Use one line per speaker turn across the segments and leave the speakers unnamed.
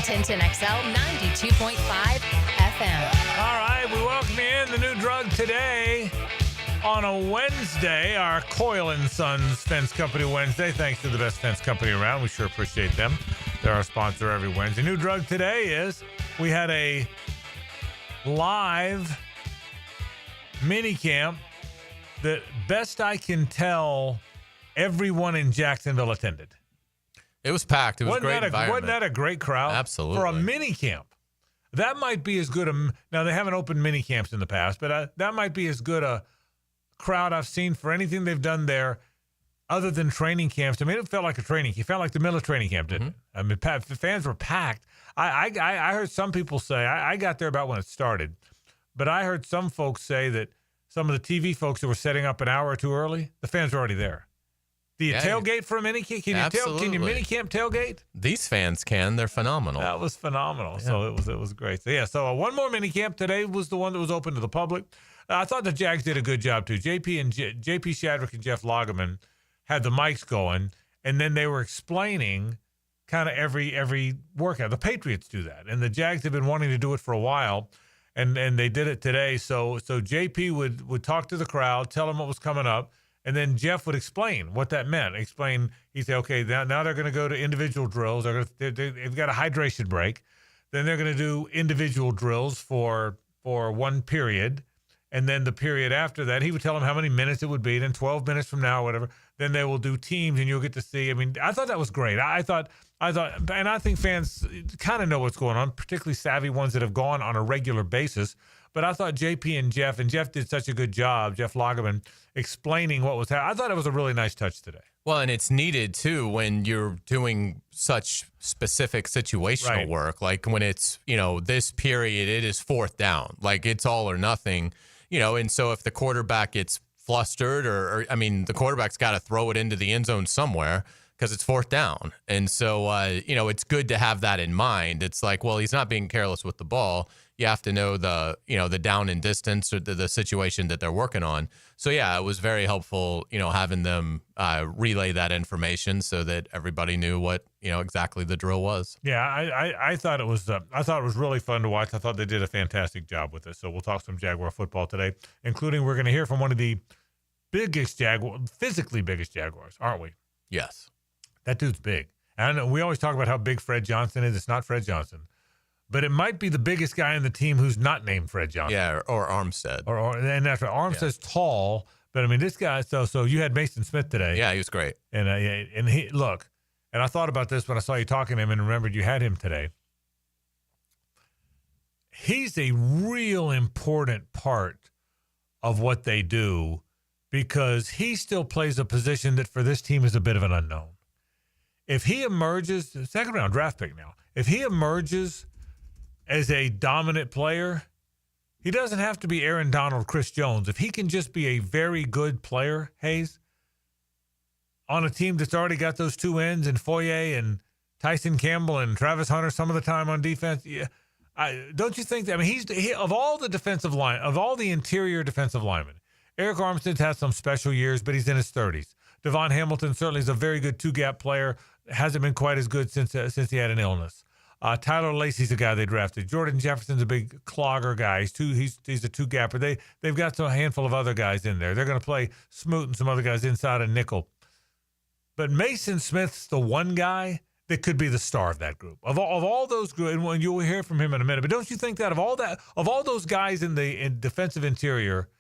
Tintin XL 92.5 FM.
All right, we welcome you in the new drug today on a Wednesday, our Coyle & Sons Fence Company Wednesday. Thanks to the best fence company around. We sure appreciate them. They're our sponsor every Wednesday. New drug today is we had a live minicamp that, best I can tell, everyone in Jacksonville attended.
It was packed. It was a great environment.
Wasn't that a great crowd?
Absolutely.
For a mini camp. That might be as good now they haven't opened mini camps in the past, but that might be as good a crowd I've seen for anything they've done there other than training camps. I mean, it felt like a training camp. It felt like the Miller training camp, didn't it? I mean, the fans were packed. I heard some people say, I got there about when it started, but I heard some folks say that some of the TV folks that were setting up an hour or two early, the fans were already there. Do you tailgate for a mini camp? Can you mini camp tailgate?
These fans can. They're phenomenal.
That was phenomenal. Yeah. So it was great. So, so one more mini camp today was the one that was open to the public. I thought the Jags did a good job too. JP Shadrick and Jeff Lageman had the mics going, and then they were explaining kind of every workout. The Patriots do that, and the Jags have been wanting to do it for a while, and they did it today. So JP would talk to the crowd, tell them what was coming up. And then Jeff would explain what that meant. He'd say, okay, now they're going to go to individual drills. They've got a hydration break. Then they're going to do individual drills for one period. And then the period after that, he would tell them how many minutes it would be. Then 12 minutes from now, whatever. Then they will do teams, and you'll get to see. I mean, I thought that was great. I thought, and I think fans kind of know what's going on, particularly savvy ones that have gone on a regular basis. But I thought JP and Jeff did such a good job, Jeff Lageman, explaining what was happening. I thought it was a really nice touch today.
Well, and it's needed, too, when you're doing such specific situational work. Like when it's, this period, it is fourth down. Like it's all or nothing, and so if the quarterback gets flustered or the quarterback's got to throw it into the end zone somewhere because it's fourth down. And so, it's good to have that in mind. It's like, well, he's not being careless with the ball. You have to know the down and distance or the situation that they're working on. So, yeah, it was very helpful, having them relay that information so that everybody knew what, exactly the drill was.
Yeah, I thought it was really fun to watch. I thought they did a fantastic job with it. So we'll talk some Jaguar football today, including we're going to hear from one of the physically biggest Jaguars, aren't we?
Yes.
That dude's big. And we always talk about how big Fred Johnson is. It's not Fred Johnson. But it might be the biggest guy in the team who's not named Fred Johnson.
Yeah, or Armstead.
And that's right. Armstead's tall, but I mean, this guy. So you had Maason Smith today.
Yeah, he was great.
And he look. And I thought about this when I saw you talking to him, and remembered you had him today. He's a real important part of what they do because he still plays a position that for this team is a bit of an unknown. If he emerges, second round draft pick now. If he emerges as a dominant player, he doesn't have to be Aaron Donald, Chris Jones. If he can just be a very good player, Hayes, on a team that's already got those two ends and Foye and Tyson Campbell and Travis Hunter some of the time on defense, don't you think that? I mean, of all the defensive line, of all the interior defensive linemen, Eric Armstead's had some special years, but he's in his 30s. Devon Hamilton certainly is a very good two-gap player. Hasn't been quite as good since he had an illness. Tyler Lacey's a guy they drafted. Jordan Jefferson's a big clogger guy. He's a two-gapper. They've got a handful of other guys in there. They're going to play Smoot and some other guys inside a nickel. But Maason Smith's the one guy that could be the star of that group. Of all those groups, and you'll hear from him in a minute. But don't you think that of all those guys in defensive interior,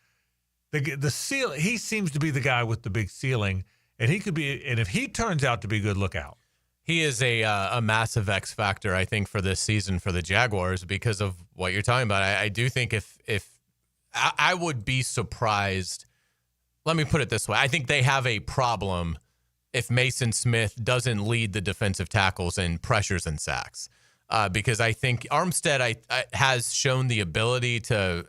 the ceiling, he seems to be the guy with the big ceiling, and he could be. And if he turns out to be good, look out.
He is a massive X factor, I think, for this season for the Jaguars because of what you're talking about. I do think if I would be surprised. Let me put it this way: I think they have a problem if Maason Smith doesn't lead the defensive tackles in pressures and sacks, because I think Armstead has shown the ability to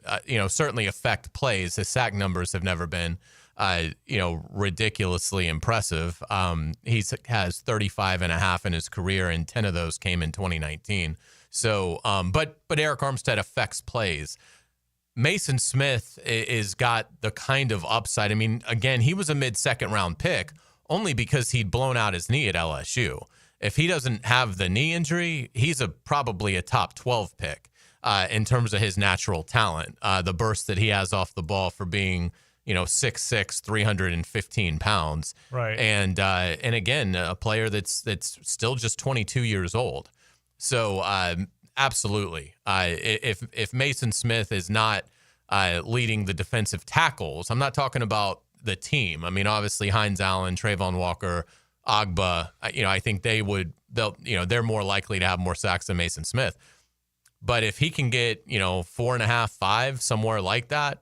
certainly affect plays. His sack numbers have never been ridiculously impressive. He has 35 and a half in his career, and 10 of those came in 2019. So, but Eric Armstead affects plays. Maason Smith is got the kind of upside. I mean, again, he was a mid-second round pick only because he'd blown out his knee at LSU. if he doesn't have the knee injury, he's probably a top 12 pick in terms of his natural talent. The burst that he has off the ball for being, 6'6", 315 pounds.
Right.
And again, a player that's still just 22 years old. So absolutely, if Maason Smith is not leading the defensive tackles, I'm not talking about the team. I mean, obviously Hines Allen, Trayvon Walker, Agba, I think they're more likely to have more sacks than Maason Smith. But if he can get, 4.5, 5, somewhere like that,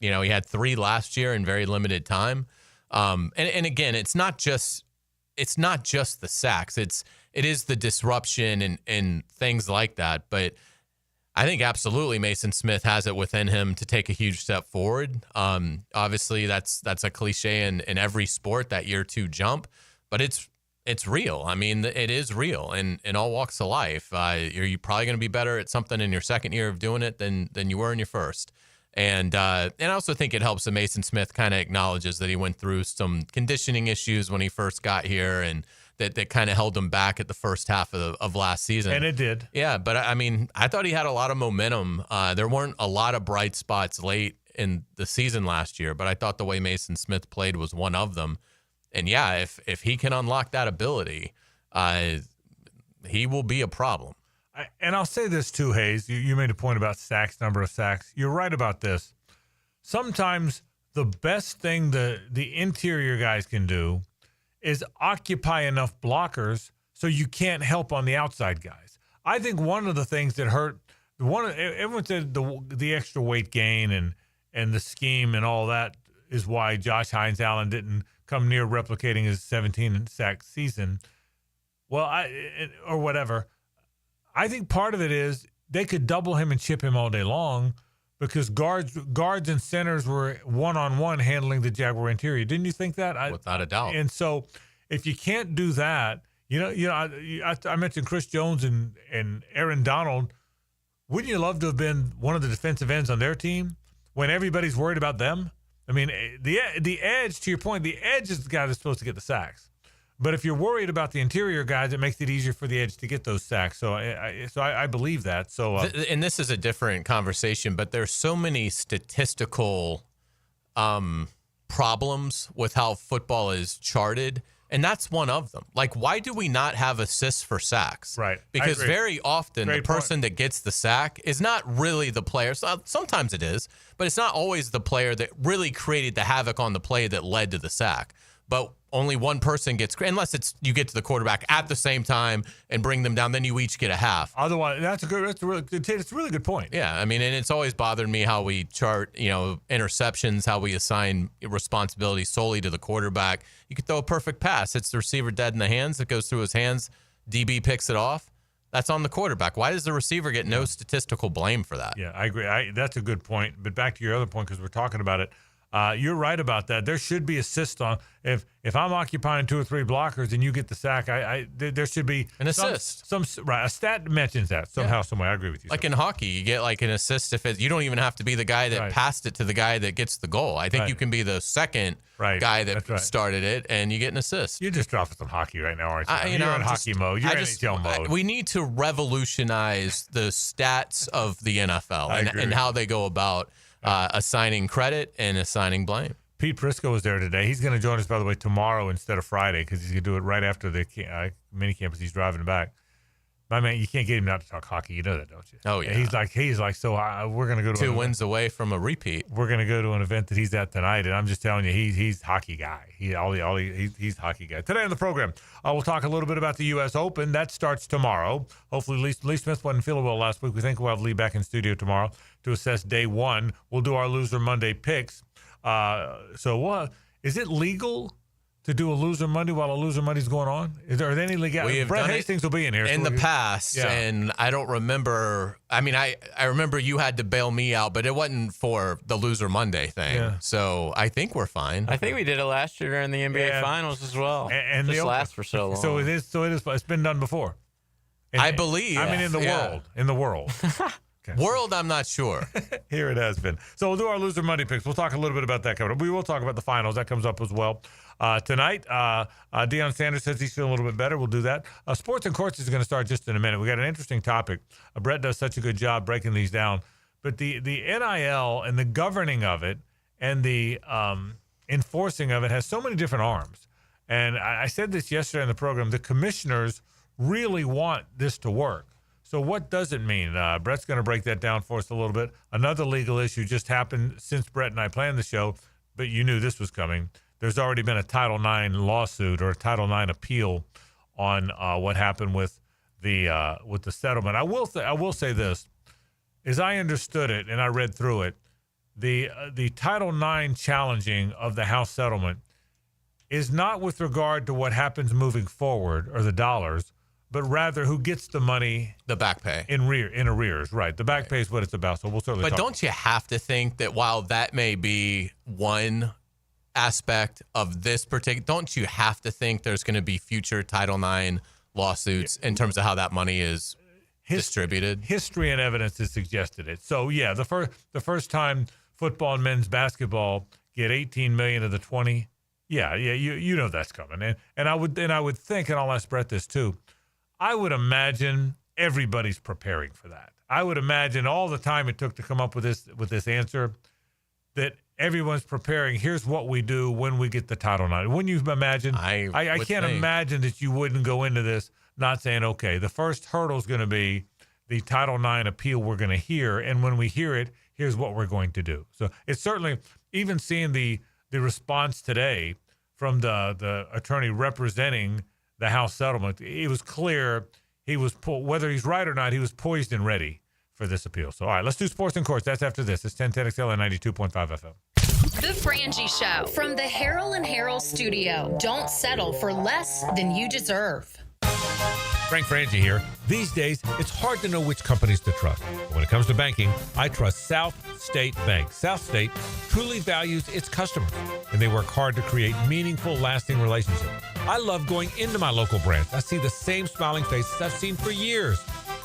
he had 3 last year in very limited time. And again, it's not just the sacks. It is the disruption and things like that. But I think absolutely Maason Smith has it within him to take a huge step forward. Obviously, that's a cliche in every sport, that year 2 jump, but it's real. I mean, it is real in all walks of life. You're probably going to be better at something in your second year of doing it than you were in your first. And I also think it helps that Maason Smith kind of acknowledges that he went through some conditioning issues when he first got here, and that kind of held him back at the first half of last season.
And it did.
Yeah, but I mean, I thought he had a lot of momentum. There weren't a lot of bright spots late in the season last year, but I thought the way Maason Smith played was one of them. And yeah, if he can unlock that ability, he will be a problem.
And I'll say this too, Hayes. You made a point about sacks, number of sacks. You're right about this. Sometimes the best thing the interior guys can do is occupy enough blockers so you can't help on the outside guys. I think one of the things that hurt, everyone said the extra weight gain and the scheme and all that is why Josh Hines Allen didn't come near replicating his 17-sack season. Well, or whatever. I think part of it is they could double him and chip him all day long because guards and centers were one-on-one handling the Jaguar interior. Didn't you think that?
Without a doubt.
And so if you can't do that, I mentioned Chris Jones and Aaron Donald. Wouldn't you love to have been one of the defensive ends on their team when everybody's worried about them? I mean, the edge, to your point, the edge is the guy that's supposed to get the sacks. But if you're worried about the interior guys, it makes it easier for the edge to get those sacks. So I believe that. So
and this is a different conversation, but there's so many statistical problems with how football is charted, and that's one of them. Like, why do we not have assists for sacks?
Right.
Because very often
Great
the person that gets the sack is not really the player. Sometimes it is, but it's not always the player that really created the havoc on the play that led to the sack. But only one person gets, unless it's you get to the quarterback at the same time and bring them down, then you each get a half.
Otherwise, it's a really good point.
Yeah, I mean, and it's always bothered me how we chart, interceptions, how we assign responsibility solely to the quarterback. You could throw a perfect pass, hits the receiver dead in the hands, it goes through his hands, DB picks it off. That's on the quarterback. Why does the receiver get no statistical blame for that?
Yeah, I agree. That's a good point. But back to your other point, because we're talking about it. You're right about that. There should be assist on if I'm occupying 2 or 3 blockers and you get the sack. There should be
an assist.
Right, a stat mentions that somehow, some way. I agree with you.
Like in hockey, you get like an assist if you don't even have to be the guy that passed it to the guy that gets the goal. I think you can be the second guy that started it, and you get an assist.
You're just dropping some hockey right now, aren't you? You're in hockey mode. You're in NHL mode.
We need to revolutionize the stats of the NFL and how they go about assigning credit and assigning blame.
Pete Prisco was there today. He's going to join us, by the way, tomorrow instead of Friday because he's going to do it right after the minicamp as he's driving back. My man, you can't get him not to talk hockey. You know that, don't you?
Oh, yeah.
He's like, so we're going to go to
2 wins away from a repeat.
We're going to go to an event that he's at tonight, and I'm just telling you, he's hockey guy. He's hockey guy. Today on the program, we'll talk a little bit about the U.S. Open. That starts tomorrow. Hopefully, Lee Smith wasn't feeling well last week. We think we'll have Lee back in studio tomorrow to assess day 1. We'll do our Loser Monday picks. Is it legal to do a Loser Monday while a Loser Monday's going on? Are there any legality? Brett Hastings will be in here.
In the past, and I don't remember. I mean, I remember you had to bail me out, but it wasn't for the Loser Monday thing. Yeah. So I think we're fine.
I think we did it last year during the NBA Finals as well. And just lasts for so long.
So it is. It's been done before.
I believe.
I mean, in the world.
World, I'm not sure.
Here it has been. So we'll do our Loser Monday picks. We'll talk a little bit about that coming up. We will talk about the finals. That comes up as well. Tonight, Deion Sanders says he's feeling a little bit better. We'll do that. Sports and Courts is going to start just in a minute. We got an interesting topic. Brett does such a good job breaking these down. But the NIL and the governing of it and the enforcing of it has so many different arms. And I said this yesterday in the program. The commissioners really want this to work. So what does it mean? Brett's going to break that down for us a little bit. Another legal issue just happened since Brett and I planned the show, but you knew this was coming. There's already been a Title IX lawsuit or a Title IX appeal on what happened with the settlement. I will say this. As I understood it and I read through it, the Title IX challenging of the House settlement is not with regard to what happens moving forward or the dollars, but rather who gets the money.
The back pay.
In arrears, right. The back pay is what it's about, so we'll certainly
But don't you have to think that while that may be one aspect of this particular, don't you have to think there's going to be future Title IX lawsuits in terms of how that money is distributed? History
and evidence has suggested it. So, yeah, the first time football and men's basketball get $18 million of the 20, yeah, you know that's coming. And I would think, and I'll ask Brett this too, I would imagine everybody's preparing for that. I would imagine all the time it took to come up with this answer, that everyone's preparing. Here's what we do when we get the Title IX. Wouldn't you imagine? I can't imagine that you wouldn't go into this not saying, okay, the first hurdle is going to be the Title IX appeal we're going to hear, and when we hear it, here's what we're going to do. So it's certainly, even seeing the response today from the attorney representing the House settlement, it was clear he was, whether he's right or not, he was poised and ready for this appeal. So, all right, let's do Sports and Courts. That's after this. It's 1010XL and 92.5 FM.
The Frangie Show from the Harrell and Harrell studio. Don't settle for less than you deserve.
Frank Frangie here. These days, it's hard to know which companies to trust. But when it comes to banking, I trust South State Bank. South State truly values its customers, and they work hard to create meaningful, lasting relationships. I love going into my local branch. I see the same smiling faces I've seen for years.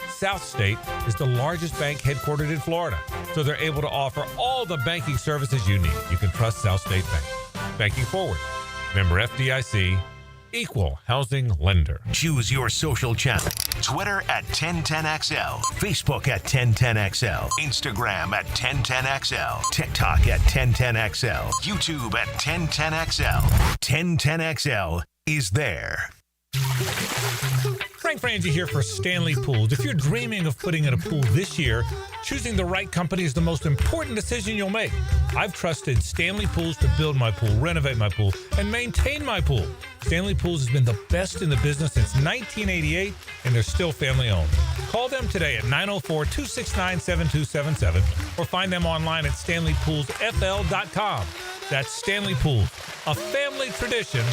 South State is the largest bank headquartered in Florida, so they're able to offer all the banking services you need. You can trust South State Bank. Banking forward. Member FDIC. Equal housing lender.
Choose your social channel. Twitter at 1010XL. Facebook at 1010XL. Instagram at 1010XL. TikTok at 1010XL. YouTube at 1010XL. 1010XL is there.
Frank Frangie here for Stanley Pools. If you're dreaming of putting in a pool this year, choosing the right company is the most important decision you'll make. I've trusted Stanley Pools to build my pool, renovate my pool, and maintain my pool. Stanley Pools has been the best in the business since 1988, and they're still family owned. Call them today at 904-269-7277 or find them online at StanleyPoolsFL.com. That's Stanley Pools, a family tradition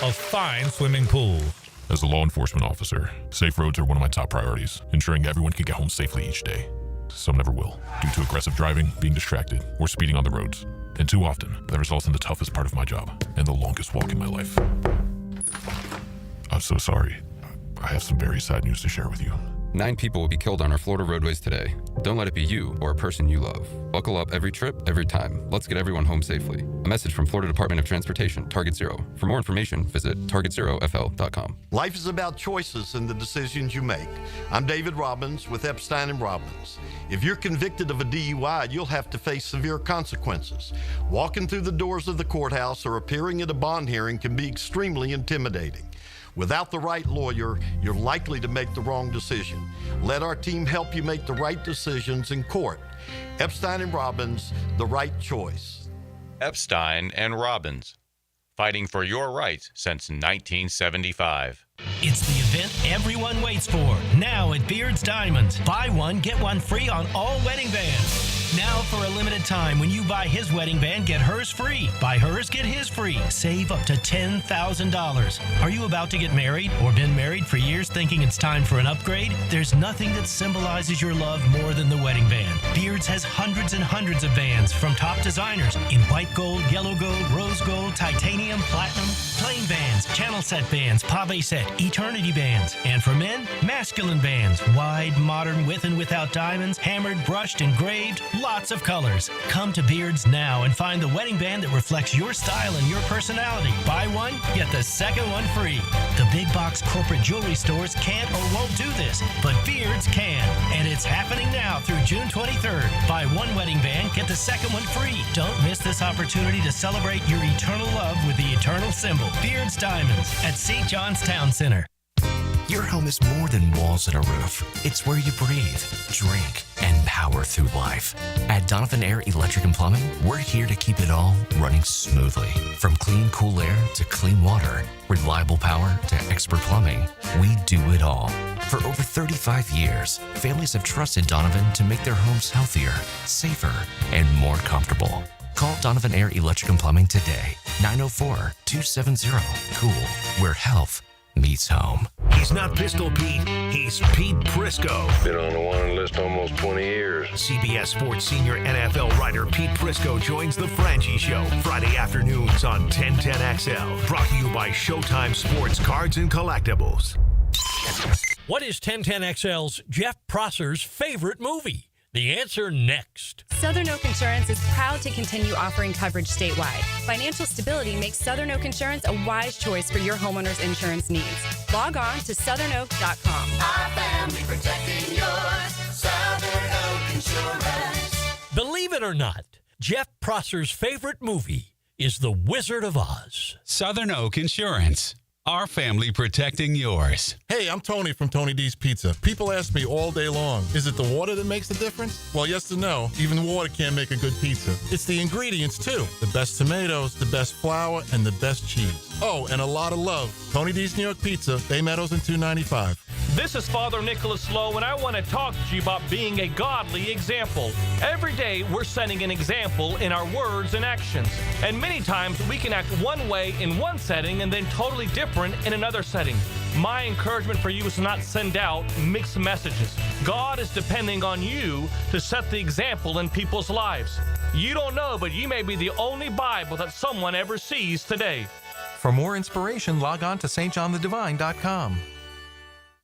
of fine swimming pools.
As a law enforcement officer, safe roads are one of my top priorities, ensuring everyone can get home safely each day. Some never will, due to aggressive driving, being distracted, or speeding on the roads. And too often, that results in the toughest part of my job and the longest walk in my life. I'm so sorry. I have some very sad news to share with you.
9 people will be killed on our Florida roadways today. Don't let it be you or a person you love. Buckle up every trip, every time. Let's get everyone home safely. A message from Florida Department of Transportation, Target Zero. For more information, visit targetzerofl.com.
Life is about choices and the decisions you make. I'm David Robbins with Epstein & Robbins. If you're convicted of a DUI, you'll have to face severe consequences. Walking through the doors of the courthouse or appearing at a bond hearing can be extremely intimidating. Without the right lawyer, you're likely to make the wrong decision. Let our team help you make the right decisions in court. Epstein & Robbins, the right choice.
Epstein & Robbins, fighting for your rights since 1975.
It's the event everyone waits for. Now at Beard's Diamonds. Buy one, get one free on all wedding bands. Now for a limited time, when you buy his wedding band, get hers free. Buy hers, get his free. Save up to $10,000. Are you about to get married or been married for years thinking it's time for an upgrade? There's nothing that symbolizes your love more than the wedding band. Beards has hundreds and hundreds of bands from top designers in white gold, yellow gold, rose gold, titanium, platinum, plain bands, channel set bands, pave set, eternity bands. And for men, masculine bands, wide, modern, with and without diamonds, hammered, brushed, engraved, lots of colors. Come to Beards now and find the wedding band that reflects your style and your personality. Buy one, get the second one free. The big box corporate jewelry stores can't or won't do this, but Beards can. And it's happening now through June 23rd. Buy one wedding band, get the second one free. Don't miss this opportunity to celebrate your eternal love with the eternal symbol, Beards Diamonds, at St. John's Town Center.
Your home is more than walls and a roof. It's where you breathe, drink, and power through life. At Donovan Air Electric and Plumbing, we're here to keep it all running smoothly. From clean, cool air to clean water, reliable power to expert plumbing, we do it all. For over 35 years, families have trusted Donovan to make their homes healthier, safer, and more comfortable. Call Donovan Air Electric and Plumbing today, 904-270-COOL, where health meets home.
He's not Pistol Pete. He's Pete Prisco.
Been on the wanted list almost 20 years.
CBS Sports senior NFL writer Pete Prisco joins the Frangie Show Friday afternoons on 1010XL. Brought to you by Showtime Sports Cards and Collectibles.
What is 1010XL's Jeff Prosser's favorite movie? The answer next.
Southern Oak Insurance is proud to continue offering coverage statewide. Financial stability makes Southern Oak Insurance a wise choice for your homeowner's insurance needs. Log on to southernoak.com.
Our family protecting yours. Southern Oak Insurance.
Believe it or not, Jeff Prosser's favorite movie is The Wizard of Oz.
Southern Oak Insurance. Our family protecting yours.
Hey, I'm Tony from Tony D's Pizza. People ask me all day long, is it the water that makes the difference? Well, yes and no. Even water can't make a good pizza. It's the ingredients, too. The best tomatoes, the best flour, and the best cheese. Oh, and a lot of love. Tony D's New York Pizza, Bay Meadows and 295.
This is Father Nicholas Lowe, and I want to talk to you about being a godly example. Every day, we're setting an example in our words and actions. And many times, we can act one way in one setting and then totally different in another setting. My encouragement for you is to not send out mixed messages. God is depending on you to set the example in people's lives. You don't know, but you may be the only Bible that someone ever sees today.
For more inspiration, log on to stjohnthedivine.com.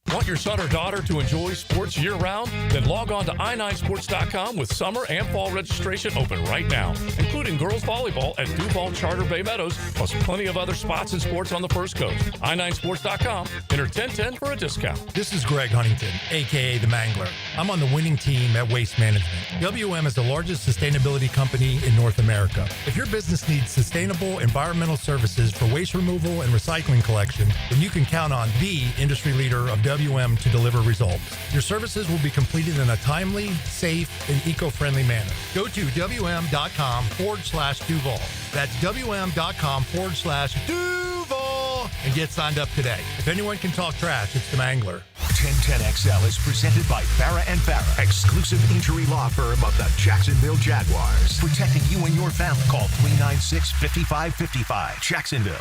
Want your son or daughter to enjoy sports year-round? Then log on to i9sports.com with summer and fall registration open right now, including girls volleyball at Duval Charter Bay Meadows, plus plenty of other spots and sports on the First Coast. i9sports.com. Enter 1010 for a discount.
This is Greg Huntington, a.k.a. The Mangler. I'm on the winning team at Waste Management. WM is the largest sustainability company in North America. If your business needs sustainable environmental services for waste removal and recycling collection, then you can count on the industry leader of WM to deliver results. Your services will be completed in a timely, safe, and eco-friendly manner. Go to WM.com/Duval. That's WM.com/Duval and get signed up today. If anyone can talk trash, it's the Mangler.
1010XL is presented by Farrah & Farrah, exclusive injury law firm of the Jacksonville Jaguars. Protecting you and your family. Call 396-5555. Jacksonville.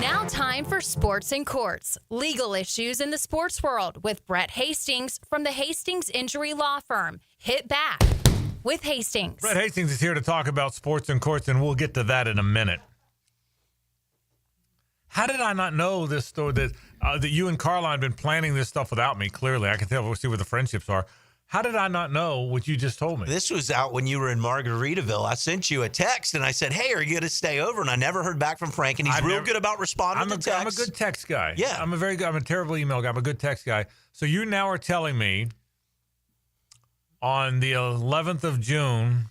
Now time for Sports and Courts, legal issues in the sports world with Brett Hastings from the Hastings Injury Law Firm. Hit back with Hastings.
Brett Hastings is here to talk about sports and courts, and we'll get to that in a minute. How did I not know this story, that you and Carline have been planning this stuff without me? Clearly, I can tell. We'll see where the friendships are. How did I not know what you just told me?
This was out when you were in Margaritaville. I sent you a text, and I said, hey, are you going to stay over? And I never heard back from Frank, and he's real good about responding to texts.
I'm a good text guy.
Yeah.
I'm a terrible email guy. I'm a good text guy. So you now are telling me on the 11th of June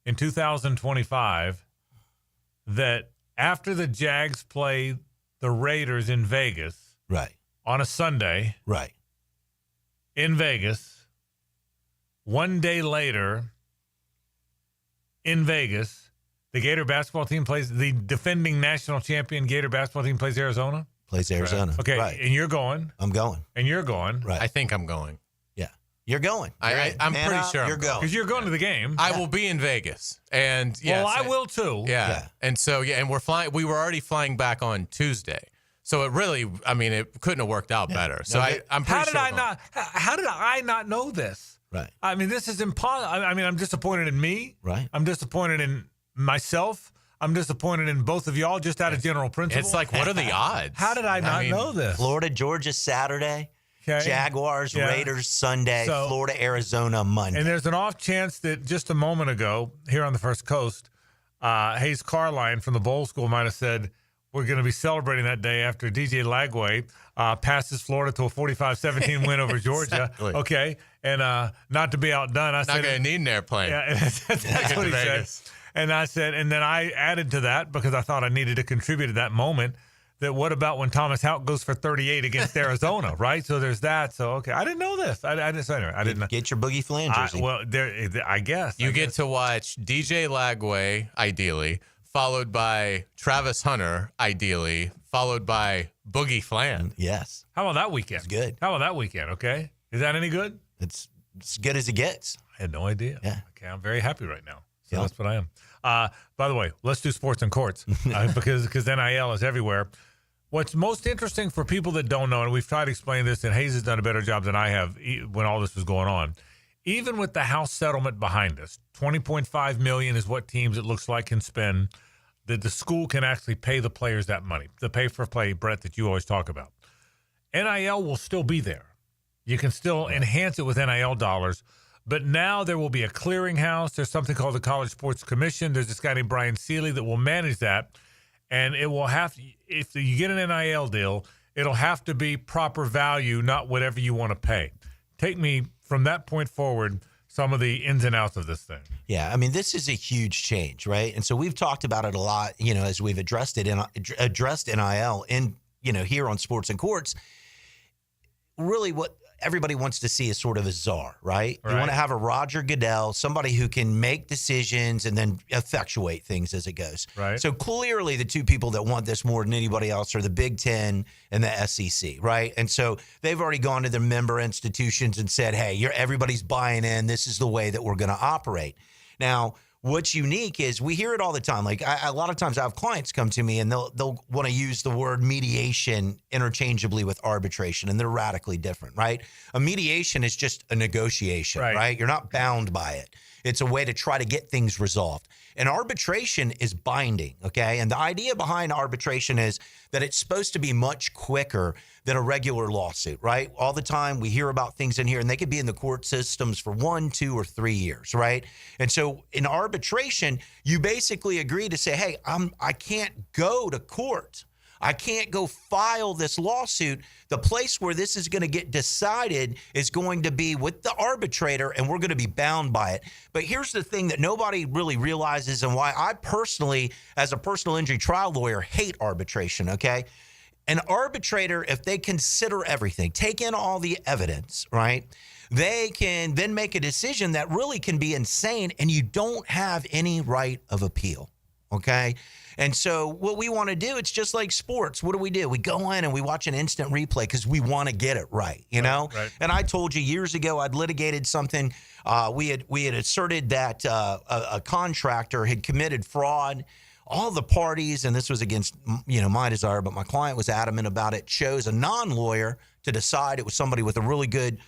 in 2025 that after the Jags play the Raiders in Vegas,
right,
on a Sunday,
right,
in Vegas, one day later in Vegas, the Gator basketball team plays, the defending national champion Gator basketball team plays Arizona?
Plays Arizona.
Okay,
right.
And you're going.
I'm going.
And you're going.
Right.
I think I'm going.
Yeah. You're going.
I'm pretty sure
you're going.
Because you're going to the game.
I will be in Vegas, and
well, I will too.
Yeah. And so and we're flying. We were already flying back on Tuesday, so it really, it couldn't have worked out better. So I'm pretty sure.
How did I not know this?
Right.
I mean, this is impossible. I'm disappointed in me.
Right.
I'm disappointed in myself. I'm disappointed in both of y'all, just out of general principle.
It's like, what are the odds?
How did I not know this?
Florida, Georgia, Saturday.
Okay.
Jaguars, Raiders, Sunday. Florida, Arizona, Monday.
And there's an off chance that just a moment ago here on the First Coast, Hayes Carline from the Bowl School might have said, we're going to be celebrating that day after DJ Lagway passes Florida to a 45-17 win over Georgia.
Exactly.
Okay. And not to be outdone, I said,
not going to need an airplane.
Yeah, that's what he said. And I said, and then I added to that because I thought I needed to contribute to that moment. That what about when Thomas Houck goes for 38 against Arizona, right? So there's that. So okay, I didn't know this. I didn't
get your Boogie Flan jersey.
I guess
you get to watch DJ Lagway, ideally, followed by Travis Hunter, ideally, folled by Boogie Flan.
Yes.
How about that weekend?
It's good.
How about that weekend? Okay, is that any good?
It's as good as it gets.
I had no idea.
Yeah.
Okay, I'm very happy right now. So that's what I am. By the way, let's do sports and courts because NIL is everywhere. What's most interesting for people that don't know, and we've tried to explain this, and Hayes has done a better job than I have when all this was going on. Even with the House settlement behind us, $20.5 million is what teams, it looks like, can spend. That the school can actually pay the players that money, the pay for play, Brett, that you always talk about. NIL will still be there. You can still enhance it with NIL dollars. But now there will be a clearinghouse. There's something called the College Sports Commission. There's this guy named Brian Seeley that will manage that. And it will have to, if you get an NIL deal, it'll have to be proper value, not whatever you want to pay. Take me from that point forward, some of the ins and outs of this thing.
Yeah, I mean, this is a huge change, right? And so we've talked about it a lot, as we've addressed NIL in, here on Sports and Courts. Really what everybody wants to see is sort of a czar, right? You want to have a Roger Goodell, somebody who can make decisions and then effectuate things as it goes.
Right.
So clearly the two people that want this more than anybody else are the Big Ten and the SEC, right? And so they've already gone to their member institutions and said, hey, everybody's buying in. This is the way that we're going to operate. Now, what's unique is we hear it all the time. Like a lot of times I have clients come to me and they'll want to use the word mediation interchangeably with arbitration, and they're radically different, right? A mediation is just a negotiation, right? You're not bound by it. It's a way to try to get things resolved. And arbitration is binding, okay? And the idea behind arbitration is that it's supposed to be much quicker than a regular lawsuit, right? All the time we hear about things in here, and they could be in the court systems for 1, 2, or 3 years, right? And so in arbitration, you basically agree to say, hey, I can't go to court. I can't go file this lawsuit. The place where this is going to get decided is going to be with the arbitrator, and we're going to be bound by it. But here's the thing that nobody really realizes, and why I personally, as a personal injury trial lawyer, hate arbitration, okay? An arbitrator, if they consider everything, take in all the evidence, right, they can then make a decision that really can be insane, and you don't have any right of appeal, okay? And so what we want to do, it's just like sports. What do? We go in and we watch an instant replay because we want to get it right, you know?
Right.
And I told you years ago I'd litigated something. We had asserted that a contractor had committed fraud. All the parties, and this was against my desire, but my client was adamant about it, chose a non-lawyer to decide. It was somebody with a really good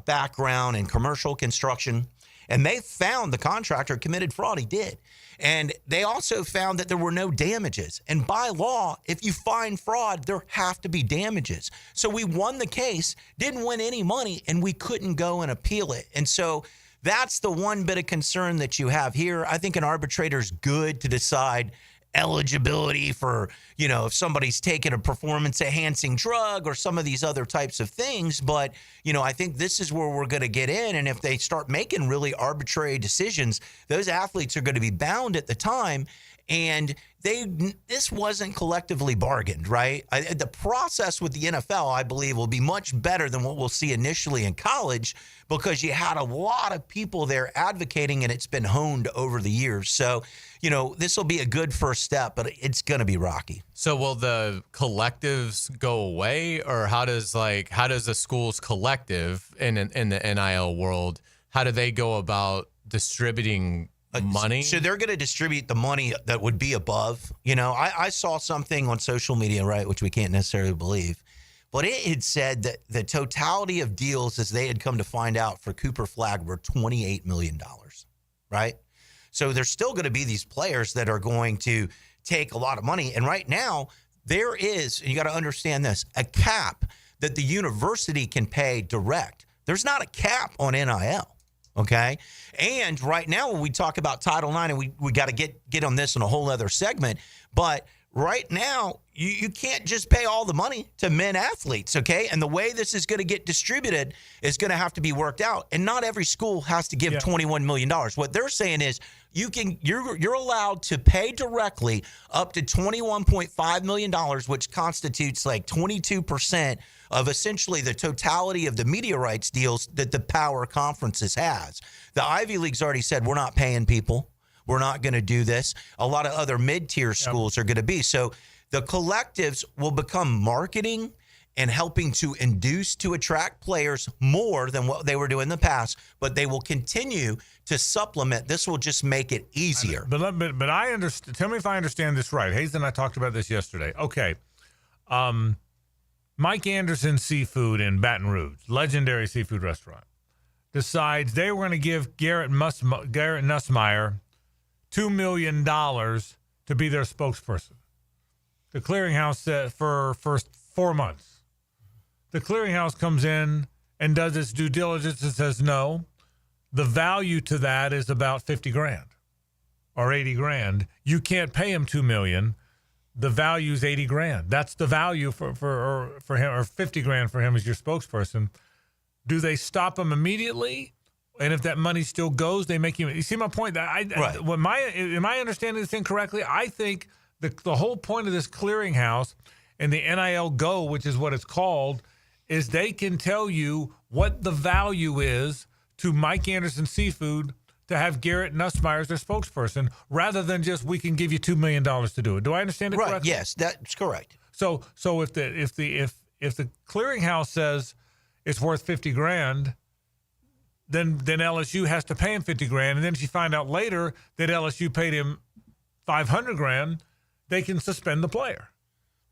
background in commercial construction. And they found the contractor committed fraud. He did. And they also found that there were no damages. And by law, if you find fraud, there have to be damages. So we won the case, didn't win any money, and we couldn't go and appeal it. And so that's the one bit of concern that you have here. I think an arbitrator's good to decide eligibility for, if somebody's taken a performance-enhancing drug or some of these other types of things. But, I think this is where we're going to get in. And if they start making really arbitrary decisions, those athletes are going to be bound at the time. And this wasn't collectively bargained, right? The process with the NFL, I believe, will be much better than what we'll see initially in college because you had a lot of people there advocating, and it's been honed over the years. So, this will be a good first step, but it's going to be rocky.
So will the collectives go away, or how does the school's collective in the NIL world, how do they go about distributing money?
So they're going to distribute the money that would be above. I saw something on social media, right, which we can't necessarily believe, but it had said that the totality of deals, as they had come to find out, for Cooper Flagg were $28 million, right? So there's still going to be these players that are going to take a lot of money. And right now, there is, and you got to understand this, a cap that the university can pay direct. There's not a cap on NIL. Okay. And right now, when we talk about Title IX, and we got to get on this in a whole other segment, but right now, you can't just pay all the money to men athletes. Okay. And the way this is going to get distributed is going to have to be worked out. And not every school has to give $21 million. What they're saying is you're allowed to pay directly up to $21.5 million, which constitutes like 22% of essentially the totality of the media rights deals that the power conferences has. The Ivy League's already said, we're not paying people. We're not going to do this. A lot of other mid-tier schools are going to be. So the collectives will become marketing and helping to induce to attract players more than what they were doing in the past, but they will continue to supplement. This will just make it easier.
But I understand. Tell me if I understand this right. Hayes and I talked about this yesterday. Okay. Mike Anderson Seafood in Baton Rouge, legendary seafood restaurant, decides they were going to give Garrett Nussmeier $2 million to be their spokesperson. The clearinghouse said for 4 months. The clearinghouse comes in and does its due diligence and says, no, the value to that is about $50,000 or $80,000. You can't pay him $2 million. The value is $80,000. That's the value for him, or $50,000 for him as your spokesperson. Do they stop him immediately? And if that money still goes, they make you. You see my point? Right. Am I understanding this incorrectly? I think the whole point of this clearinghouse and the NIL Go, which is what it's called, is they can tell you what the value is to Mike Anderson Seafood to have Garrett Nussmeier as their spokesperson, rather than just we can give you $2 million to do it. Do I understand it correctly?
Yes, that's correct.
So if the clearinghouse says it's worth $50,000, then LSU has to pay him $50,000, and then if you find out later that LSU paid him $500,000, they can suspend the player.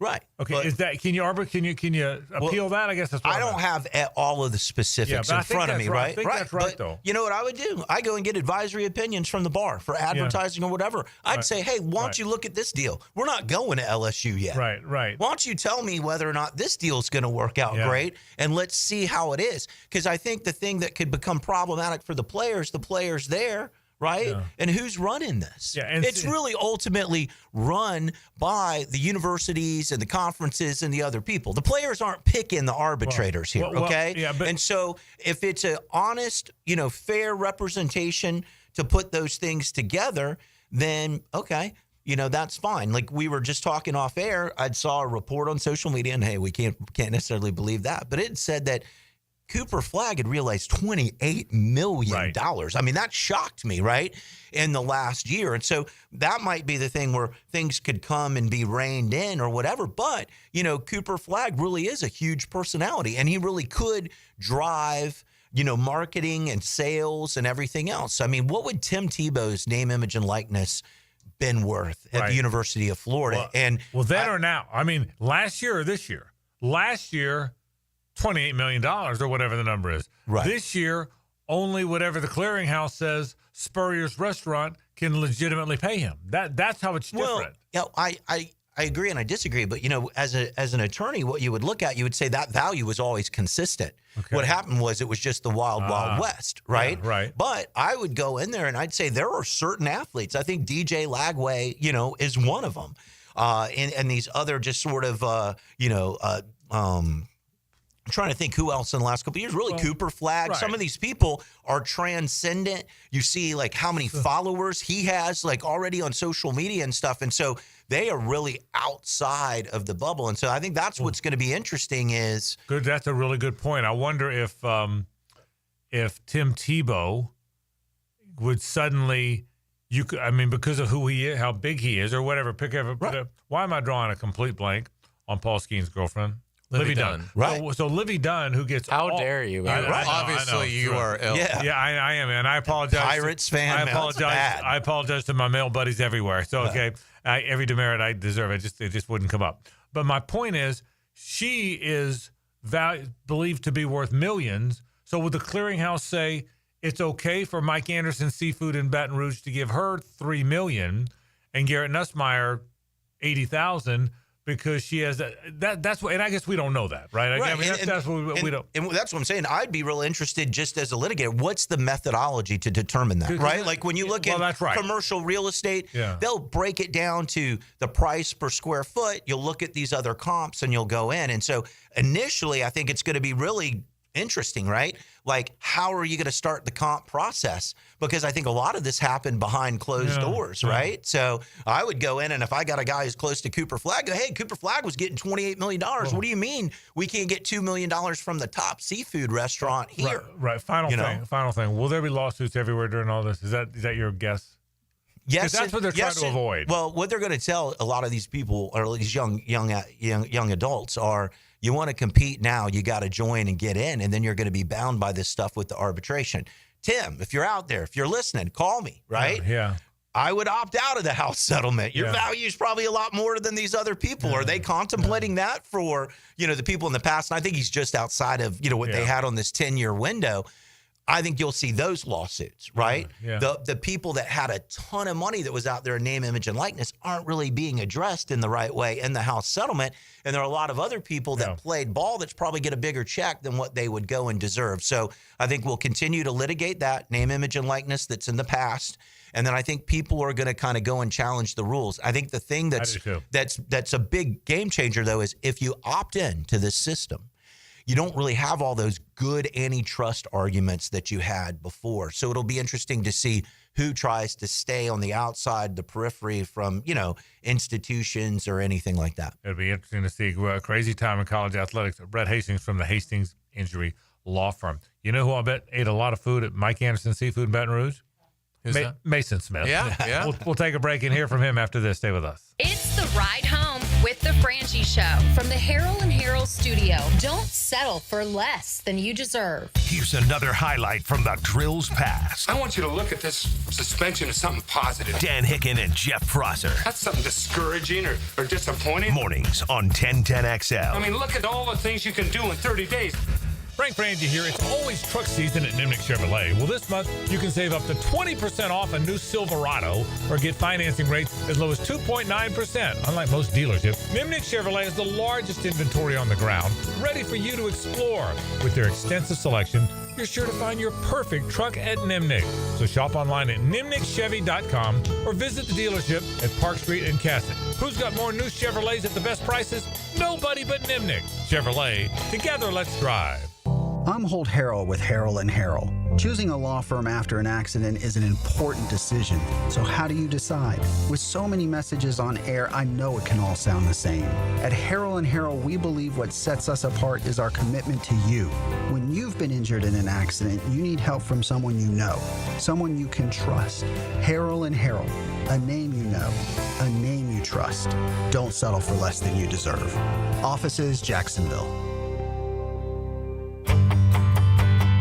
Right.
Okay. Is that can you appeal that? I guess that's what
I don't have all of the specifics in front of me, right?
I think that's right, though.
You know what I would do? I go and get advisory opinions from the bar for advertising or whatever. I'd say, hey, why don't you look at this deal? We're not going to LSU yet.
Right.
Why don't you tell me whether or not this deal's going to work out great, and let's see how it is. Because I think the thing that could become problematic for the players there, right? Yeah. And who's running this?
Yeah, and
it's really ultimately run by the universities and the conferences and the other people. The players aren't picking the arbitrators here, okay?
Yeah,
and so if it's an honest, fair representation to put those things together, then okay, that's fine. Like we were just talking off air, I saw a report on social media, and hey, we can't necessarily believe that, but it said that Cooper Flagg had realized $28 million. Right. I mean, that shocked me, right, in the last year. And so that might be the thing where things could come and be reined in or whatever. But, Cooper Flagg really is a huge personality, and he really could drive, marketing and sales and everything else. I mean, what would Tim Tebow's name, image, and likeness been worth at the University of Florida?
Then or now? I mean, last year or this year? Last year, $28 million or whatever the number is.
Right.
This year, only whatever the clearinghouse says Spurrier's Restaurant can legitimately pay him. That's how it's different.
Well, I agree and I disagree. But, as an attorney, what you would look at, you would say that value was always consistent. Okay. What happened was it was just the wild west, right?
Yeah, right.
But I would go in there and I'd say there are certain athletes. I think DJ Lagway, is one of them. And these other just sort of, I'm trying to think who else in the last couple of years. Really, Cooper Flagg.
right.
Some of these people are transcendent. You see, like, how many followers he has, like, already on social media and stuff. And so they are really outside of the bubble. And so I think that's what's going to be interesting is.
Good. That's a really good point. I wonder if Tim Tebow would suddenly, because of who he is, how big he is, or whatever. Why am I drawing a complete blank on Paul Skeen's girlfriend? Livy Dunn.
Right.
So Livy Dunn, who gets
How dare you? Obviously, you are ill.
Yeah,
I am, and I apologize.
Pirates fan.
I apologize. I apologize to my male buddies everywhere. So okay, every demerit I deserve, it just wouldn't come up. But my point is, she is believed to be worth millions. So would the clearinghouse say it's okay for Mike Anderson Seafood in Baton Rouge to give her $3 million and Garrett Nussmeier $80,000? Because she has that's what, and I guess we don't know that, right?
Right.
That's what we don't.
And that's what I'm saying. I'd be real interested, just as a litigator, what's the methodology to determine that, right? Like when you look at commercial real estate, they'll break it down to the price per square foot. You'll look at these other comps and you'll go in. And so initially, I think it's going to be really interesting, right? Like, how are you going to start the comp process? Because I think a lot of this happened behind closed doors, right? So I would go in, and if I got a guy who's close to Cooper Flagg, go, hey, Cooper Flagg was getting $28 million. What do you mean we can't get $2 million from the top seafood restaurant here?
Right. Final thing. Will there be lawsuits everywhere during all this? Is that your guess?
Yes,
that's what they're trying to avoid.
Well, what they're going to tell a lot of these people, or these young adults, are you want to compete now, you got to join and get in, and then you're going to be bound by this stuff with the arbitration. Tim, if you're out there, if you're listening, call me, right?
Yeah.
I would opt out of the house settlement. Your value is probably a lot more than these other people. Are they contemplating that for, the people in the past? And I think he's just outside of, what they had on this 10-year window. I think you'll see those lawsuits, right?
Yeah.
The people that had a ton of money that was out there in name, image, and likeness aren't really being addressed in the right way in the house settlement. And there are a lot of other people that played ball that's probably get a bigger check than what they would go and deserve. So I think we'll continue to litigate that name, image, and likeness that's in the past. And then I think people are going to kind of go and challenge the rules. I think the thing that's a big game changer, though, is if you opt in to this system, you don't really have all those good antitrust arguments that you had before. So it'll be interesting to see who tries to stay on the outside, the periphery from, institutions or anything like that.
It'll be interesting to see a crazy time in college athletics. Brett Hastings from the Hastings Injury Law Firm. You know who I bet ate a lot of food at Mike Anderson Seafood in Baton Rouge?
Who's that?
Mason Smith.
Yeah.
We'll take a break and hear from him after this. Stay with us.
It's the ride home with the Frangie Show from the Harold and Harold studio. Don't settle for less than you deserve.
Here's another highlight from the Drills Past.
I want you to look at this suspension as something positive.
Dan Hicken and Jeff Prosser.
That's something discouraging or disappointing.
Mornings on 1010XL.
I mean, look at all the things you can do in 30 days.
Frank Frangie here. It's always truck season at Nimnick Chevrolet. Well, this month you can save up to 20% off a new Silverado or get financing rates as low as 2.9%. Unlike most dealerships, Nimnick Chevrolet has the largest inventory on the ground, ready for you to explore. With their extensive selection, you're sure to find your perfect truck at Nimnick. So shop online at nimnickchevy.com or visit the dealership at Park Street and Cassett. Who's got more new Chevrolets at the best prices? Nobody but Nimnick. Chevrolet. Together, let's drive.
I'm Holt Harrell with Harrell & Harrell. Choosing a law firm after an accident is an important decision. So how do you decide? With so many messages on air, I know it can all sound the same. At Harrell & Harrell, we believe what sets us apart is our commitment to you. When you've been injured in an accident, you need help from someone you know, someone you can trust. Harrell & Harrell, a name you know, a name you trust. Don't settle for less than you deserve. Offices, Jacksonville.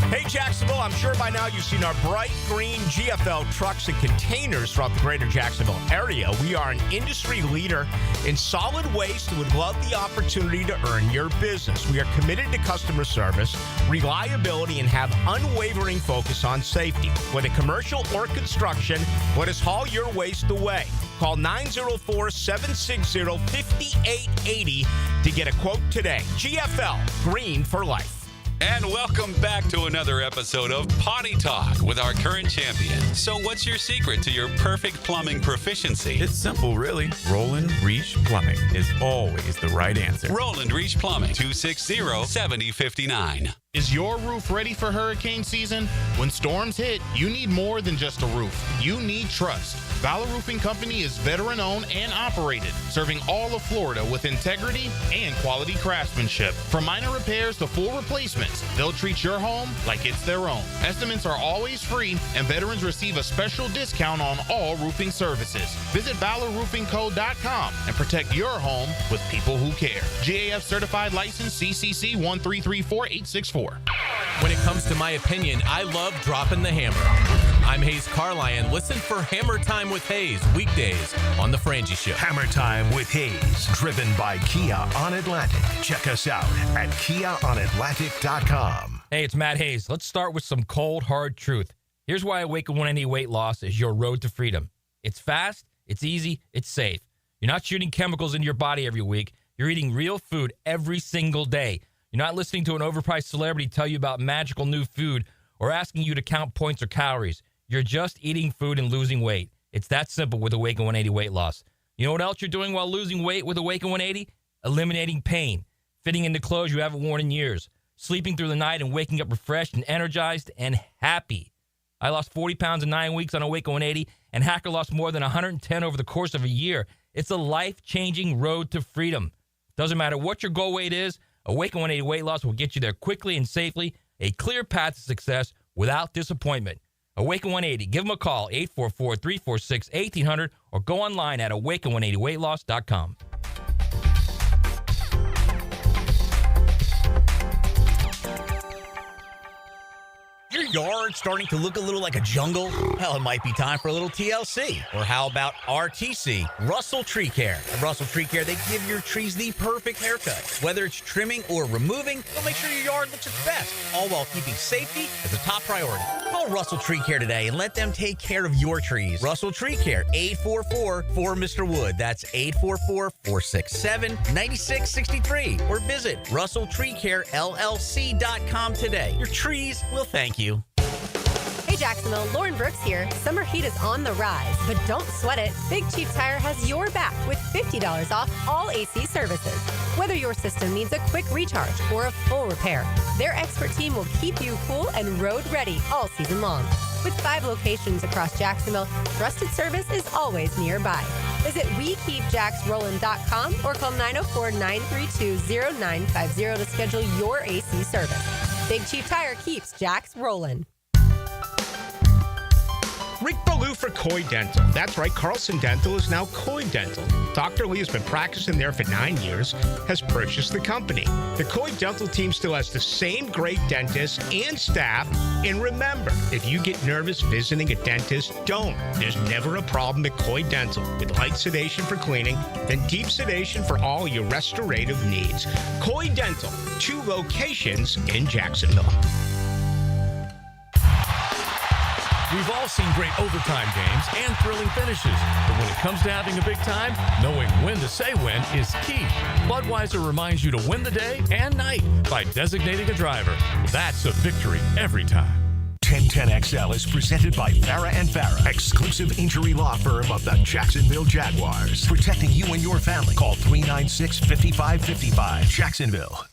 Hey, Jacksonville, I'm sure by now you've seen our bright green GFL trucks and containers throughout the greater Jacksonville area. We are an industry leader in solid waste and would love the opportunity to earn your business. We are committed to customer service, reliability, and have unwavering focus on safety. Whether commercial or construction, let us haul your waste away. Call 904-760-5880 to get a quote today. GFL, green for life.
And welcome back to another episode of Potty Talk with our current champion. So what's your secret to your perfect plumbing proficiency?
It's simple, really. Roland Reach Plumbing is always the right answer.
Roland Reach Plumbing, 260-7059.
Is your roof ready for hurricane season? When storms hit, you need more than just a roof. You need trust. Valor Roofing Company is veteran-owned and operated, serving all of Florida with integrity and quality craftsmanship. From minor repairs to full replacements, they'll treat your home like it's their own. Estimates are always free, and veterans receive a special discount on all roofing services. Visit ValorRoofingCo.com and protect your home with people who care. GAF certified license CCC 1334864.
When it comes to my opinion, I love dropping the hammer. I'm Hayes Carlyon. Listen for Hammer Time with Hayes weekdays on The Frangie Show.
Hammer Time with Hayes, driven by Kia on Atlantic. Check us out at KiaOnAtlantic.com.
Hey, it's Matt Hayes. Let's start with some cold, hard truth. Here's why Awaken 180 Weight Loss is your road to freedom. It's fast, it's easy, it's safe. You're not shooting chemicals into your body every week. You're eating real food every single day. You're not listening to an overpriced celebrity tell you about magical new food or asking you to count points or calories. You're just eating food and losing weight. It's that simple with Awaken 180 Weight Loss. You know what else you're doing while losing weight with Awaken 180? Eliminating pain, fitting into clothes you haven't worn in years, sleeping through the night and waking up refreshed and energized and happy. I lost 40 pounds in 9 weeks on Awaken 180, and Hacker lost more than 110 over the course of a year. It's a life-changing road to freedom. Doesn't matter what your goal weight is, Awaken 180 Weight Loss will get you there quickly and safely, a clear path to success without disappointment. Awaken 180. Give them a call, 844-346-1800, or go online at awaken180weightloss.com.
Your yard starting to look a little like a jungle? Well, it might be time for a little TLC. Or how about RTC, Russell Tree Care? At Russell Tree Care, they give your trees the perfect haircut. Whether it's trimming or removing, they'll make sure your yard looks its best, all while keeping safety as a top priority. Call Russell Tree Care today and let them take care of your trees. Russell Tree Care, 844-4Mr. Wood. That's 844-467-9663. Or visit RussellTreeCareLLC.com today. Your trees will thank you.
Hey Jacksonville, Lauren Brooks here. Summer heat is on the rise, but don't sweat it. Big Chief Tire has your back with $50 off all AC services. Whether your system needs a quick recharge or a full repair, their expert team will keep you cool and road ready all season long. With 5 locations across Jacksonville, trusted service is always nearby. Visit WeKeepJacksRollin.com or call 904-932-0950 to schedule your AC service. Big Chief Tire keeps Jacks rolling.
Rick Ballou for Coy Dental. That's right, Carlson Dental is now Coy Dental. Dr. Lee has been practicing there for 9 years, has purchased the company. The Coy Dental team still has the same great dentists and staff. And remember, if you get nervous visiting a dentist, don't. There's never a problem at Coy Dental. With light sedation for cleaning, then deep sedation for all your restorative needs. Coy Dental, 2 locations in Jacksonville.
We've all seen great overtime games and thrilling finishes, but when it comes to having a big time, knowing when to say when is key. Budweiser reminds you to win the day and night by designating a driver. That's a victory every time.
1010XL is presented by Farah & Farah, exclusive injury law firm of the Jacksonville Jaguars. Protecting you and your family. Call 396-5555. Jacksonville.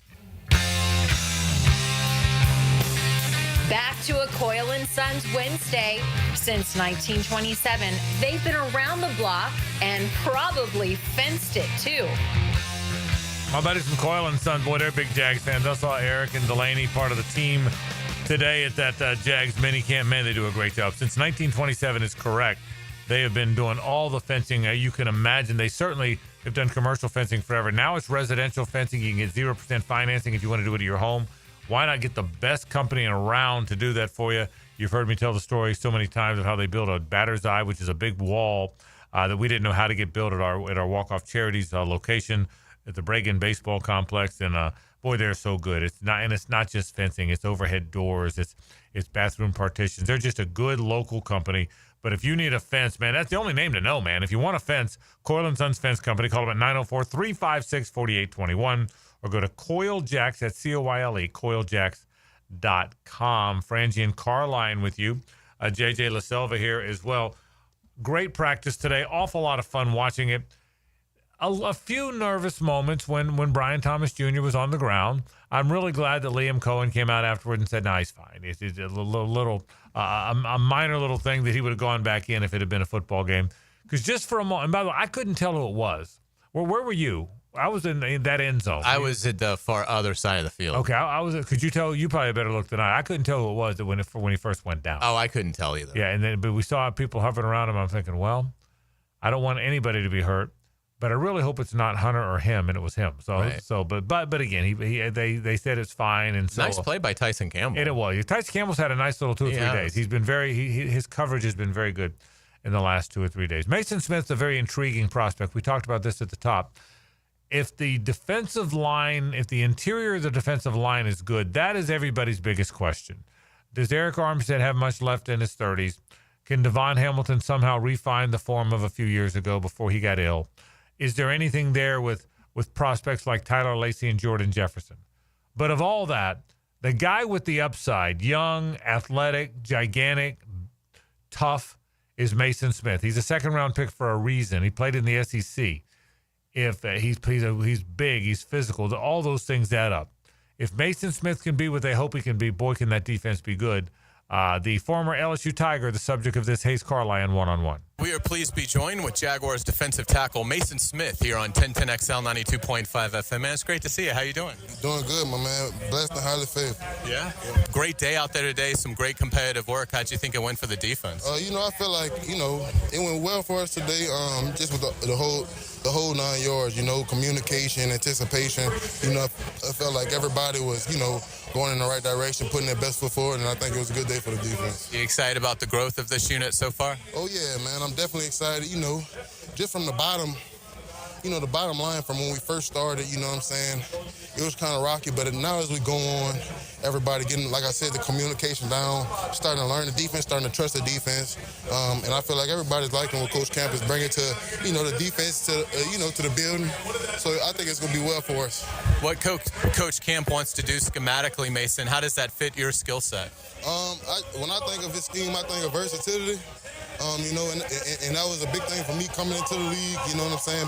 Back to a Coyle & Sons Wednesday. Since 1927, they've been around the block and probably fenced it, too.
My buddies from Coyle & Sons, boy, they're big Jags fans. I saw Eric and Delaney, part of the team, today at that Jags minicamp. Man, they do a great job. Since 1927 is correct. They have been doing all the fencing you can imagine. They certainly have done commercial fencing forever. Now it's residential fencing. You can get 0% financing if you want to do it at your home. Why not get the best company around to do that for you? You've heard me tell the story so many times of how they built a batter's eye, which is a big wall that we didn't know how to get built at our Walk-Off Charities location at the Bregan Baseball Complex. And boy, they're so good. It's not just fencing. It's overhead doors. It's bathroom partitions. They're just a good local company. But if you need a fence, man, that's the only name to know, man. If you want a fence, Coyle & Sons Fence Company. Call them at 904-356-4821. Or go to Coyle Jacks, that's C-O-Y-L-E, CoyleJacks.com. Frangie and Carline with you. JJ LaSelva here as well. Great practice today. Awful lot of fun watching it. A few nervous moments when Brian Thomas Jr. was on the ground. I'm really glad that Liam Cohen came out afterward and said, no, he's fine. It's a a minor little thing that he would have gone back in if it had been a football game. Because just for a moment, and by the way, I couldn't tell who it was. Where were you? I was in that end zone.
I was at the far other side of the field.
Okay, I was. Could you tell? You probably better look than I couldn't tell who it was when he first went down.
Oh, I couldn't tell either.
Yeah, but we saw people hovering around him. I'm thinking, well, I don't want anybody to be hurt, but I really hope it's not Hunter or him, and it was him. So,
right.
but again, they said it's fine, and so
nice play by Tyson Campbell.
It was. Tyson Campbell's had a nice little 2 or 3 days. He's been his coverage has been very good in the last 2 or 3 days. Maason Smith's a very intriguing prospect. We talked about this at the top. If the interior of the defensive line is good, that is everybody's biggest question. Does Eric Armstead have much left in his 30s? Can Devon Hamilton somehow refine the form of a few years ago before he got ill? Is there anything there with prospects like Tyler Lacey and Jordan Jefferson? But of all that, the guy with the upside, young, athletic, gigantic, tough, is Maason Smith. He's a second-round pick for a reason. He played in the SEC. If he's big, he's physical, all those things add up. If Maason Smith can be what they hope he can be, boy, can that defense be good. The former LSU Tiger, the subject of this Hayes Carline one-on-one.
We are pleased to be joined with Jaguars defensive tackle Maason Smith here on 1010XL 92.5 FM. Man, it's great to see you. How you doing?
Doing good, my man. Blessed and highly favored.
Yeah? Great day out there today. Some great competitive work. How'd you think it went for the defense?
I feel like, it went well for us today, just with the whole 9 yards, communication, anticipation. I felt like everybody was, going in the right direction, putting their best foot forward, and I think it was a good day for the defense.
You excited about the growth of this unit so far?
Oh, yeah, man. I'm definitely excited, just from the bottom, the bottom line from when we first started, it was kind of rocky, but now as we go on, everybody getting, like I said, the communication down, starting to learn the defense, starting to trust the defense, and I feel like everybody's liking what Coach Camp is bringing to, the defense, to the building, so I think it's going to be well for us.
What Coach Camp wants to do schematically, Maason, how does that fit your skill set?
When I think of his scheme, I think of versatility. And that was a big thing for me coming into the league,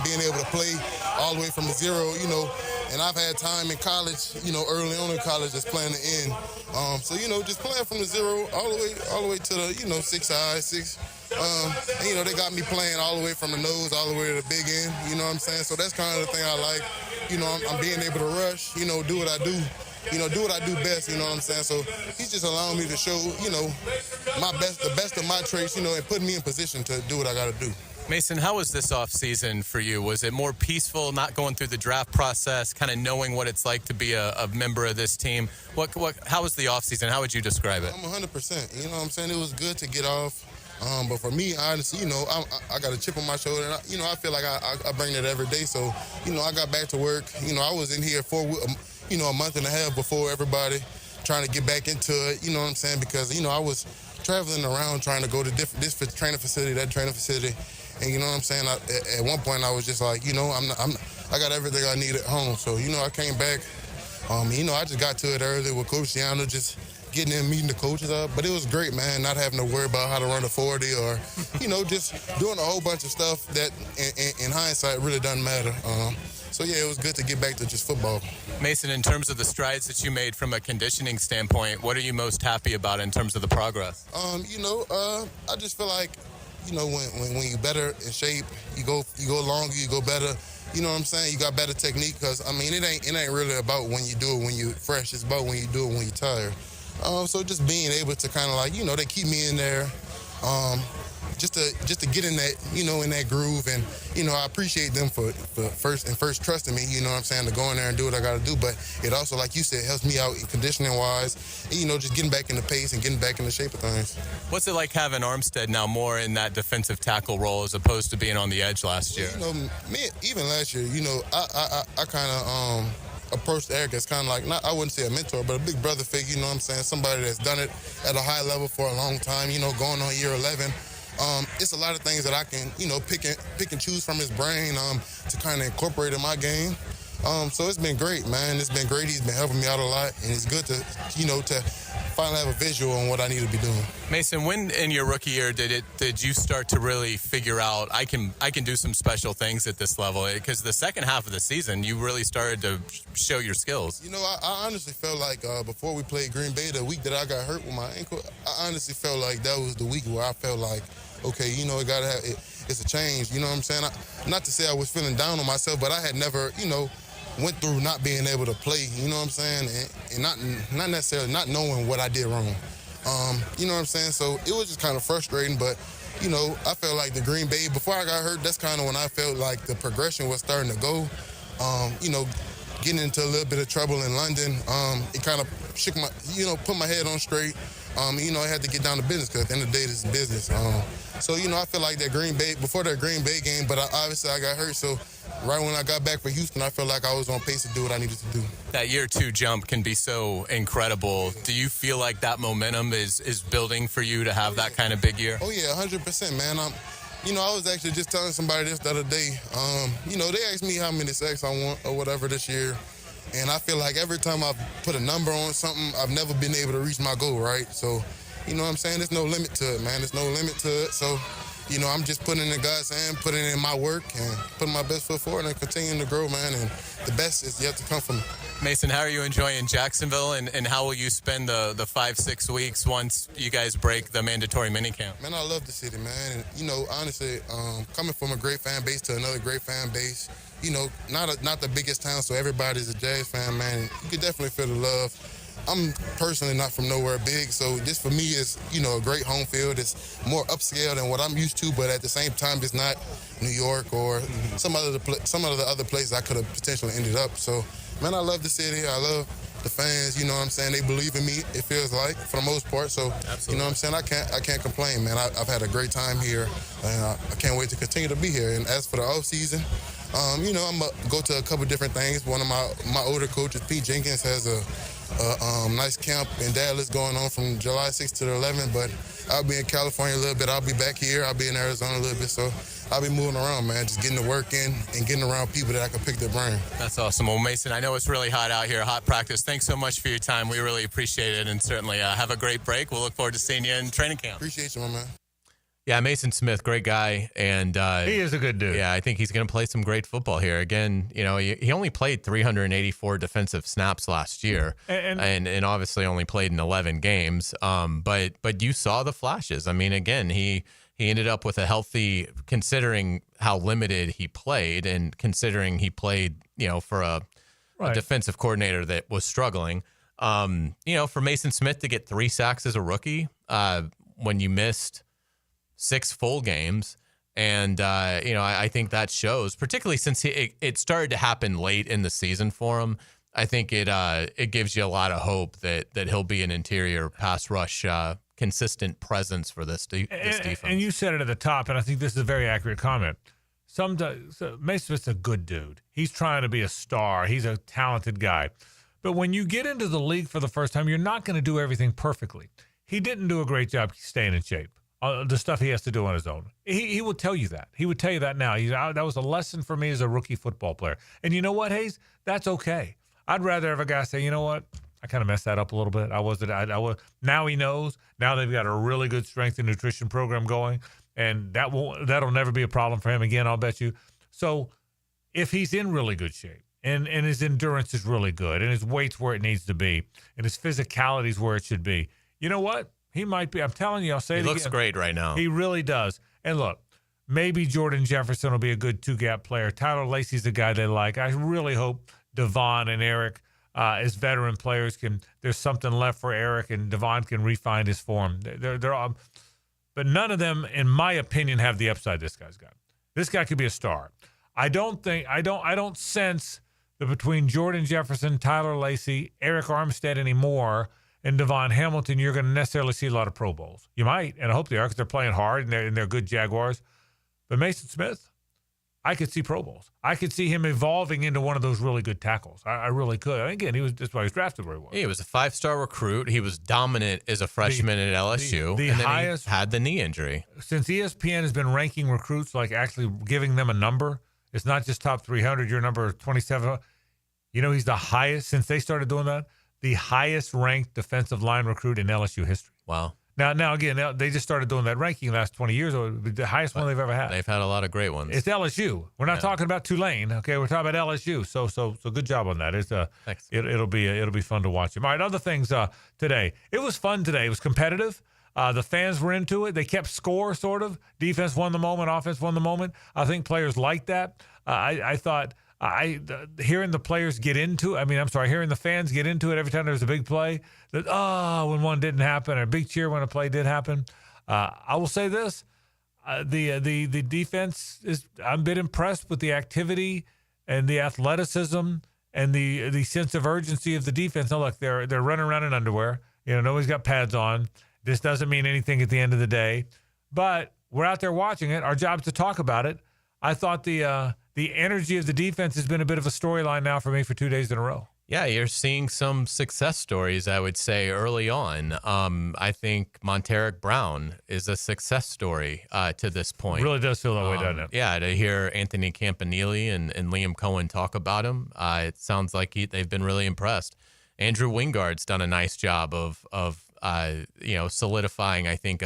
being able to play all the way from the zero, and I've had time in college, early on in college just playing the end. Just playing from the zero all the way to the, 6 high, 6. And, they got me playing all the way from the nose all the way to the big end, So that's kind of the thing I like. I'm being able to rush, do what I do. Do what I do best, So he's just allowing me to show, the best of my traits, and putting me in position to do what I got to do.
Maason, how was this offseason for you? Was it more peaceful, not going through the draft process, kind of knowing what it's like to be a member of this team? How was the offseason? How would you describe it?
I'm 100%. It was good to get off. But for me, honestly, I got a chip on my shoulder. And I feel like I bring that every day. So, I got back to work. I was in here for a month and a half before everybody, trying to get back into it, because, I was traveling around trying to go to this training facility, that training facility, and, at one point I was just like, I got everything I need at home, so, I came back, I just got to it early with Coach Ciano, just getting in, meeting the coaches up, but it was great, man, not having to worry about how to run a 40 or, just doing a whole bunch of stuff that, in hindsight, really doesn't matter. So, yeah, it was good to get back to just football.
Maason, in terms of the strides that you made from a conditioning standpoint, what are you most happy about in terms of the progress?
I just feel like, when you're better in shape, you go longer, you go better. You got better technique because, it ain't really about when you do it when you're fresh. It's about when you do it when you're tired. So just being able to kind of they keep me in there. Just to get in that, in that groove. And, I appreciate them for first trusting me, to go in there and do what I got to do. But it also, like you said, helps me out conditioning-wise, and, just getting back in the pace and getting back in the shape of things.
What's it like having Armstead now more in that defensive tackle role as opposed to being on the edge last year?
Even last year, I kind of approached Eric as kind of like, I wouldn't say a mentor, but a big brother figure, somebody that's done it at a high level for a long time, going on year 11. It's a lot of things that I can, pick and choose from his brain to kind of incorporate in my game. So it's been great, man. It's been great. He's been helping me out a lot, and it's good to, to finally have a visual on what I need to be doing.
Mason, when in your rookie year did you start to really figure out I can do some special things at this level? Because the second half of the season, you really started to show your skills.
I honestly felt like before we played Green Bay, the week that I got hurt with my ankle, I honestly felt like that was the week where I felt like, okay, it gotta have it's a change. You know what I'm saying? Not to say I was feeling down on myself, but I had never, went through not being able to play, you know what I'm saying, and not necessarily not knowing what I did wrong. You know what I'm saying? So it was just kind of frustrating, but, I felt like the Green Bay, before I got hurt, that's kind of when I felt like the progression was starting to go. Getting into a little bit of trouble in London, it kind of shook my, put my head on straight. I had to get down to business because at the end of the day, this is business. So, I feel like before that Green Bay game, but obviously I got hurt, so right when I got back for Houston, I felt like I was on pace to do what I needed to do.
That year 2 jump can be so incredible. Do you feel like that momentum is building for you to have that kind of big year?
Oh, yeah, 100%, man. I was actually just telling somebody this the other day. They asked me how many sacks I want or whatever this year. And I feel like every time I've put a number on something, I've never been able to reach my goal, right? So, you know what I'm saying? There's no limit to it, man. There's no limit to it. So, I'm just putting it in God's hand, putting it in my work, and putting my best foot forward and continuing to grow, man. And the best is yet to come from me.
Mason, how are you enjoying Jacksonville, and how will you spend the 5-6 weeks once you guys break the mandatory minicamp?
Man, I love the city, man. And, honestly, coming from a great fan base to another great fan base, not the biggest town, so everybody's a Jazz fan, man. You can definitely feel the love. I'm personally not from nowhere big, so this for me is, a great home field. It's more upscale than what I'm used to, but at the same time, it's not New York or some of the other places I could have potentially ended up. So, man, I love the city. I love the fans. You know what I'm saying? They believe in me, it feels like, for the most part. So,
absolutely.
You know what I'm saying? I can't complain, man. I've had a great time here, and I can't wait to continue to be here. And as for the off season, I'm going to go to a couple different things. One of my older coaches, Pete Jenkins, has a nice camp in Dallas going on from July 6th to the 11th, but I'll be in California a little bit. I'll be back here. I'll be in Arizona a little bit, so I'll be moving around, man, just getting the work in and getting around people that I can pick their brain.
That's awesome. Well, Mason, I know it's really hot out here, hot practice. Thanks so much for your time. We really appreciate it, and certainly have a great break. We'll look forward to seeing you in training camp.
Appreciate you, my man.
Yeah, Maason Smith, great guy, and
he is a good dude.
Yeah, I think he's going to play some great football here. Again, he only played 384 defensive snaps last year, and obviously only played in 11 games. But you saw the flashes. I mean, again, he ended up with a healthy, considering how limited he played, and considering he played, for a defensive coordinator that was struggling. For Maason Smith to get 3 sacks as a rookie, when you missed 6 full games. And, I think that shows, particularly since it started to happen late in the season for him. I think it gives you a lot of hope that he'll be an interior pass rush consistent presence for this defense.
And you said it at the top, and I think this is a very accurate comment. Sometimes Maason Smith's a good dude. He's trying to be a star. He's a talented guy. But when you get into the league for the first time, you're not going to do everything perfectly. He didn't do a great job staying in shape. The stuff he has to do on his own. He will tell you that. He would tell you that now. That was a lesson for me as a rookie football player. And you know what, Hayes? That's okay. I'd rather have a guy say, you know what? I kind of messed that up a little bit. I was. Now he knows. Now they've got a really good strength and nutrition program going, and that'll never be a problem for him again, I'll bet you. So if he's in really good shape and his endurance is really good and his weight's where it needs to be and his physicality's where it should be, you know what? He might be. I'm telling you, I'll say it again.
He looks great right now.
He really does. And look, maybe Jordan Jefferson will be a good 2-gap player. Tyler Lacey's the guy they like. I really hope Devon and Eric, as veteran players, there's something left for Eric, and Devon can refine his form. They're all, but none of them, in my opinion, have the upside this guy's got. This guy could be a star. I don't sense that between Jordan Jefferson, Tyler Lacey, Eric Armstead anymore, and Devon Hamilton, you're going to necessarily see a lot of Pro Bowls. You might, and I hope they are, because they're playing hard and they're good Jaguars. But Maason Smith, I could see Pro Bowls. I could see him evolving into one of those really good tackles. I really could. Again, that's why he was drafted where he was.
He was a 5-star recruit. He was dominant as a freshman at LSU.
The
and then
highest,
he had the knee injury.
Since ESPN has been ranking recruits, like actually giving them a number, it's not just top 300, you're number 27. You know, he's the highest, since they started doing that, the highest ranked defensive line recruit in LSU history.
Wow.
Now again, they just started doing that ranking last 20 years, or the highest one they've ever had.
They've had a lot of great ones.
It's LSU. We're not talking about Tulane. Okay, we're talking about LSU. So good job on that. It's it'll be fun to watch him. All right, other things today. It was fun today. It was competitive. The fans were into it. They kept score, sort of. Defense won the moment. Offense won the moment. I think players liked that. I thought hearing the players get into it. Hearing the fans get into it every time there was a big play. That when one didn't happen, or a big cheer when a play did happen. I will say this: the defense is. I'm a bit impressed with the activity and the athleticism and the sense of urgency of the defense. Now look, they're running around in underwear. You know, nobody's got pads on. This doesn't mean anything at the end of the day, but we're out there watching it. Our job is to talk about it. I thought the energy of the defense has been a bit of a storyline now for me for 2 days in a row.
Yeah, you're seeing some success stories, I would say, early on. I think Monteric Brown is a success story to this point.
It really does feel that way, doesn't it?
Yeah, to hear Anthony Campanile and Liam Cohen talk about him, it sounds like they've been really impressed. Andrew Wingard's done a nice job of solidifying, I think,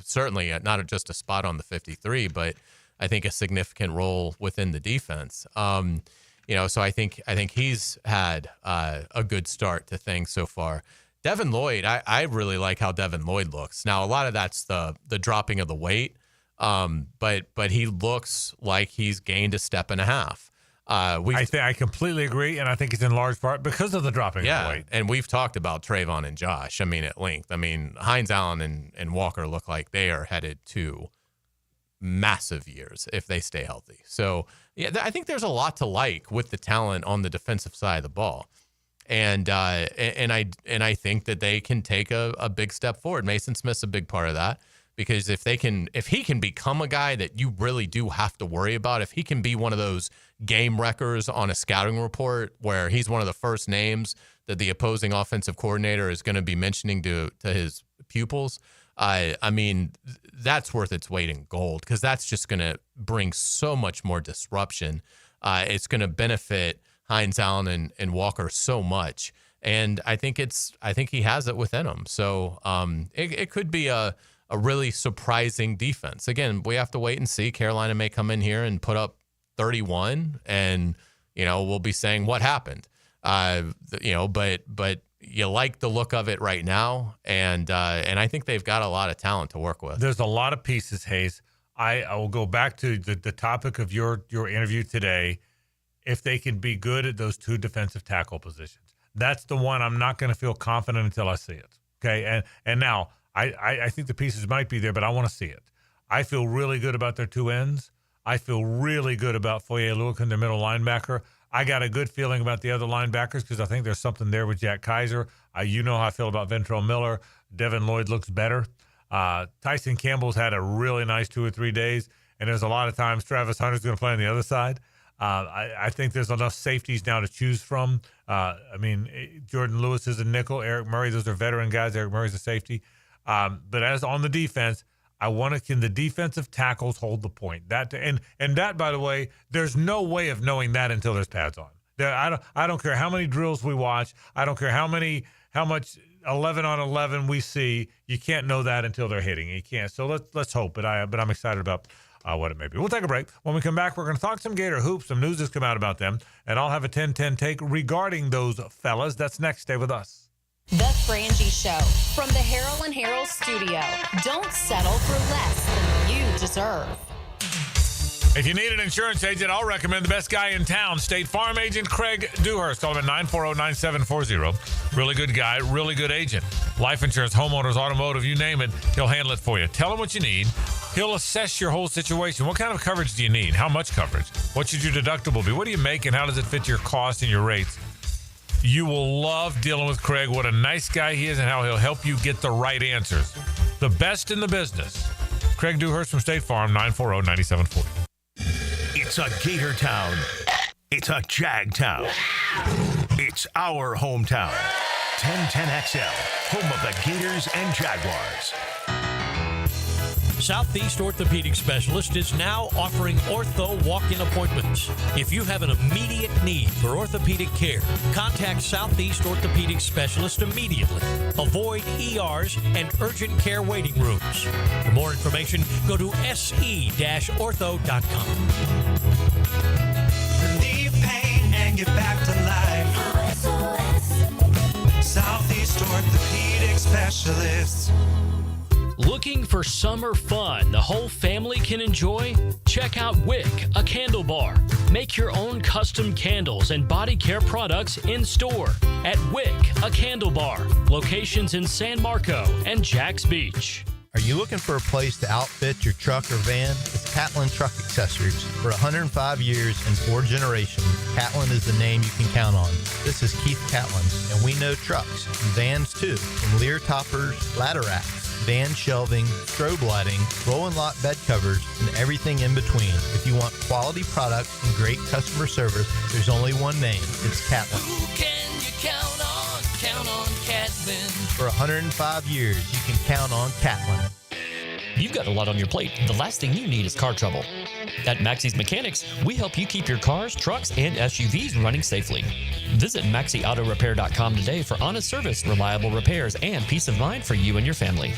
certainly not just a spot on the 53, but I think a significant role within the defense. So I think he's had a good start to things so far. Devin Lloyd, I really like how Devin Lloyd looks. Now, a lot of that's the dropping of the weight, but he looks like he's gained a step and a half.
I completely agree, and I think it's in large part because of the dropping of the weight.
And we've talked about Trayvon and Josh, at length. Hines Allen and Walker look like they are headed to massive years if they stay healthy. So, yeah, I think there's a lot to like with the talent on the defensive side of the ball. And I think that they can take a big step forward. Mason Smith's a big part of that. Because if he can become a guy that you really do have to worry about, if he can be one of those game wreckers on a scouting report where he's one of the first names that the opposing offensive coordinator is going to be mentioning to his pupils, that's worth its weight in gold, because that's just going to bring so much more disruption. It's going to benefit Hines Allen and Walker so much, and I think he has it within him. So it could be a really surprising defense. Again, we have to wait and see. Carolina may come in here and put up 31, and we'll be saying what happened. But you like the look of it right now, and I think they've got a lot of talent to work with.
There's a lot of pieces, Hayes. I will go back to the topic of your interview today. If they can be good at those two defensive tackle positions, that's the one I'm not going to feel confident until I see it. Okay, and now. I think the pieces might be there, but I want to see it. I feel really good about their two ends. I feel really good about Foye Oluokun, their middle linebacker. I got a good feeling about the other linebackers because I think there's something there with Jack Kaiser. You know how I feel about Ventrell Miller. Devin Lloyd looks better. Tyson Campbell's had a really nice 2 or 3 days, and there's a lot of times Travis Hunter's going to play on the other side. I think there's enough safeties now to choose from. Jordan Lewis is a nickel. Eric Murray, those are veteran guys. Eric Murray's a safety. But as on the defense, can the defensive tackles hold the point? That, by the way, there's no way of knowing that until there's pads on. I don't care how many drills we watch. I don't care how much 11 on 11 we see. You can't know that until they're hitting. You can't. So let's hope. But I'm excited about what it may be. We'll take a break. When we come back, we're going to talk some Gator hoops. Some news has come out about them, and I'll have a 10-10 take regarding those fellas. That's next. Stay with us.
The Frangie Show from the Harrell and Harrell studio. Don't settle for less than you deserve.
If you need an insurance agent, I'll recommend the best guy in town, State Farm agent Craig Dewhurst. Call him at 940-9740. Really good guy, really good agent. Life insurance, homeowners, automotive, you name it, he'll handle it for you. Tell him what you need. He'll assess your whole situation. What kind of coverage do you need? How much coverage? What should your deductible be? What do you make, and how does it fit your costs and your rates? You will love dealing with Craig. What a nice guy he is, and how he'll help you get the right answers. The best in the business. Craig Dewhurst from State Farm, 940-9740.
It's a Gator town. It's a Jag town. It's our hometown. 1010XL, home of the Gators and Jaguars.
Southeast Orthopedic Specialist is now offering ortho walk-in appointments. If you have an immediate need for orthopedic care, contact Southeast Orthopedic Specialist immediately. Avoid ERs and urgent care waiting rooms. For more information, go to se-ortho.com.
Relieve pain and get back to life. Southeast Orthopedic Specialists.
Looking for summer fun the whole family can enjoy? Check out Wick, a candle bar. Make your own custom candles and body care products in store at Wick, a candle bar. Locations in San Marco and Jax Beach.
Are you looking for a place to outfit your truck or van? It's Catlin Truck Accessories. For 105 years and 4 generations, Catlin is the name you can count on. This is Keith Catlin, and we know trucks and vans too, from Lear toppers, ladder racks, van shelving, strobe lighting, roll and lock bed covers, and everything in between. If you want quality products and great customer service, there's only one name. It's Catlin.
Who can you count on? Count on Catlin.
For 105 years, you can count on Catlin.
You've got a lot on your plate. The last thing you need is car trouble. At Maxie's Mechanics, we help you keep your cars, trucks, and SUVs running safely. Visit MaxieAutoRepair.com today for honest service, reliable repairs, and peace of mind for you and your family.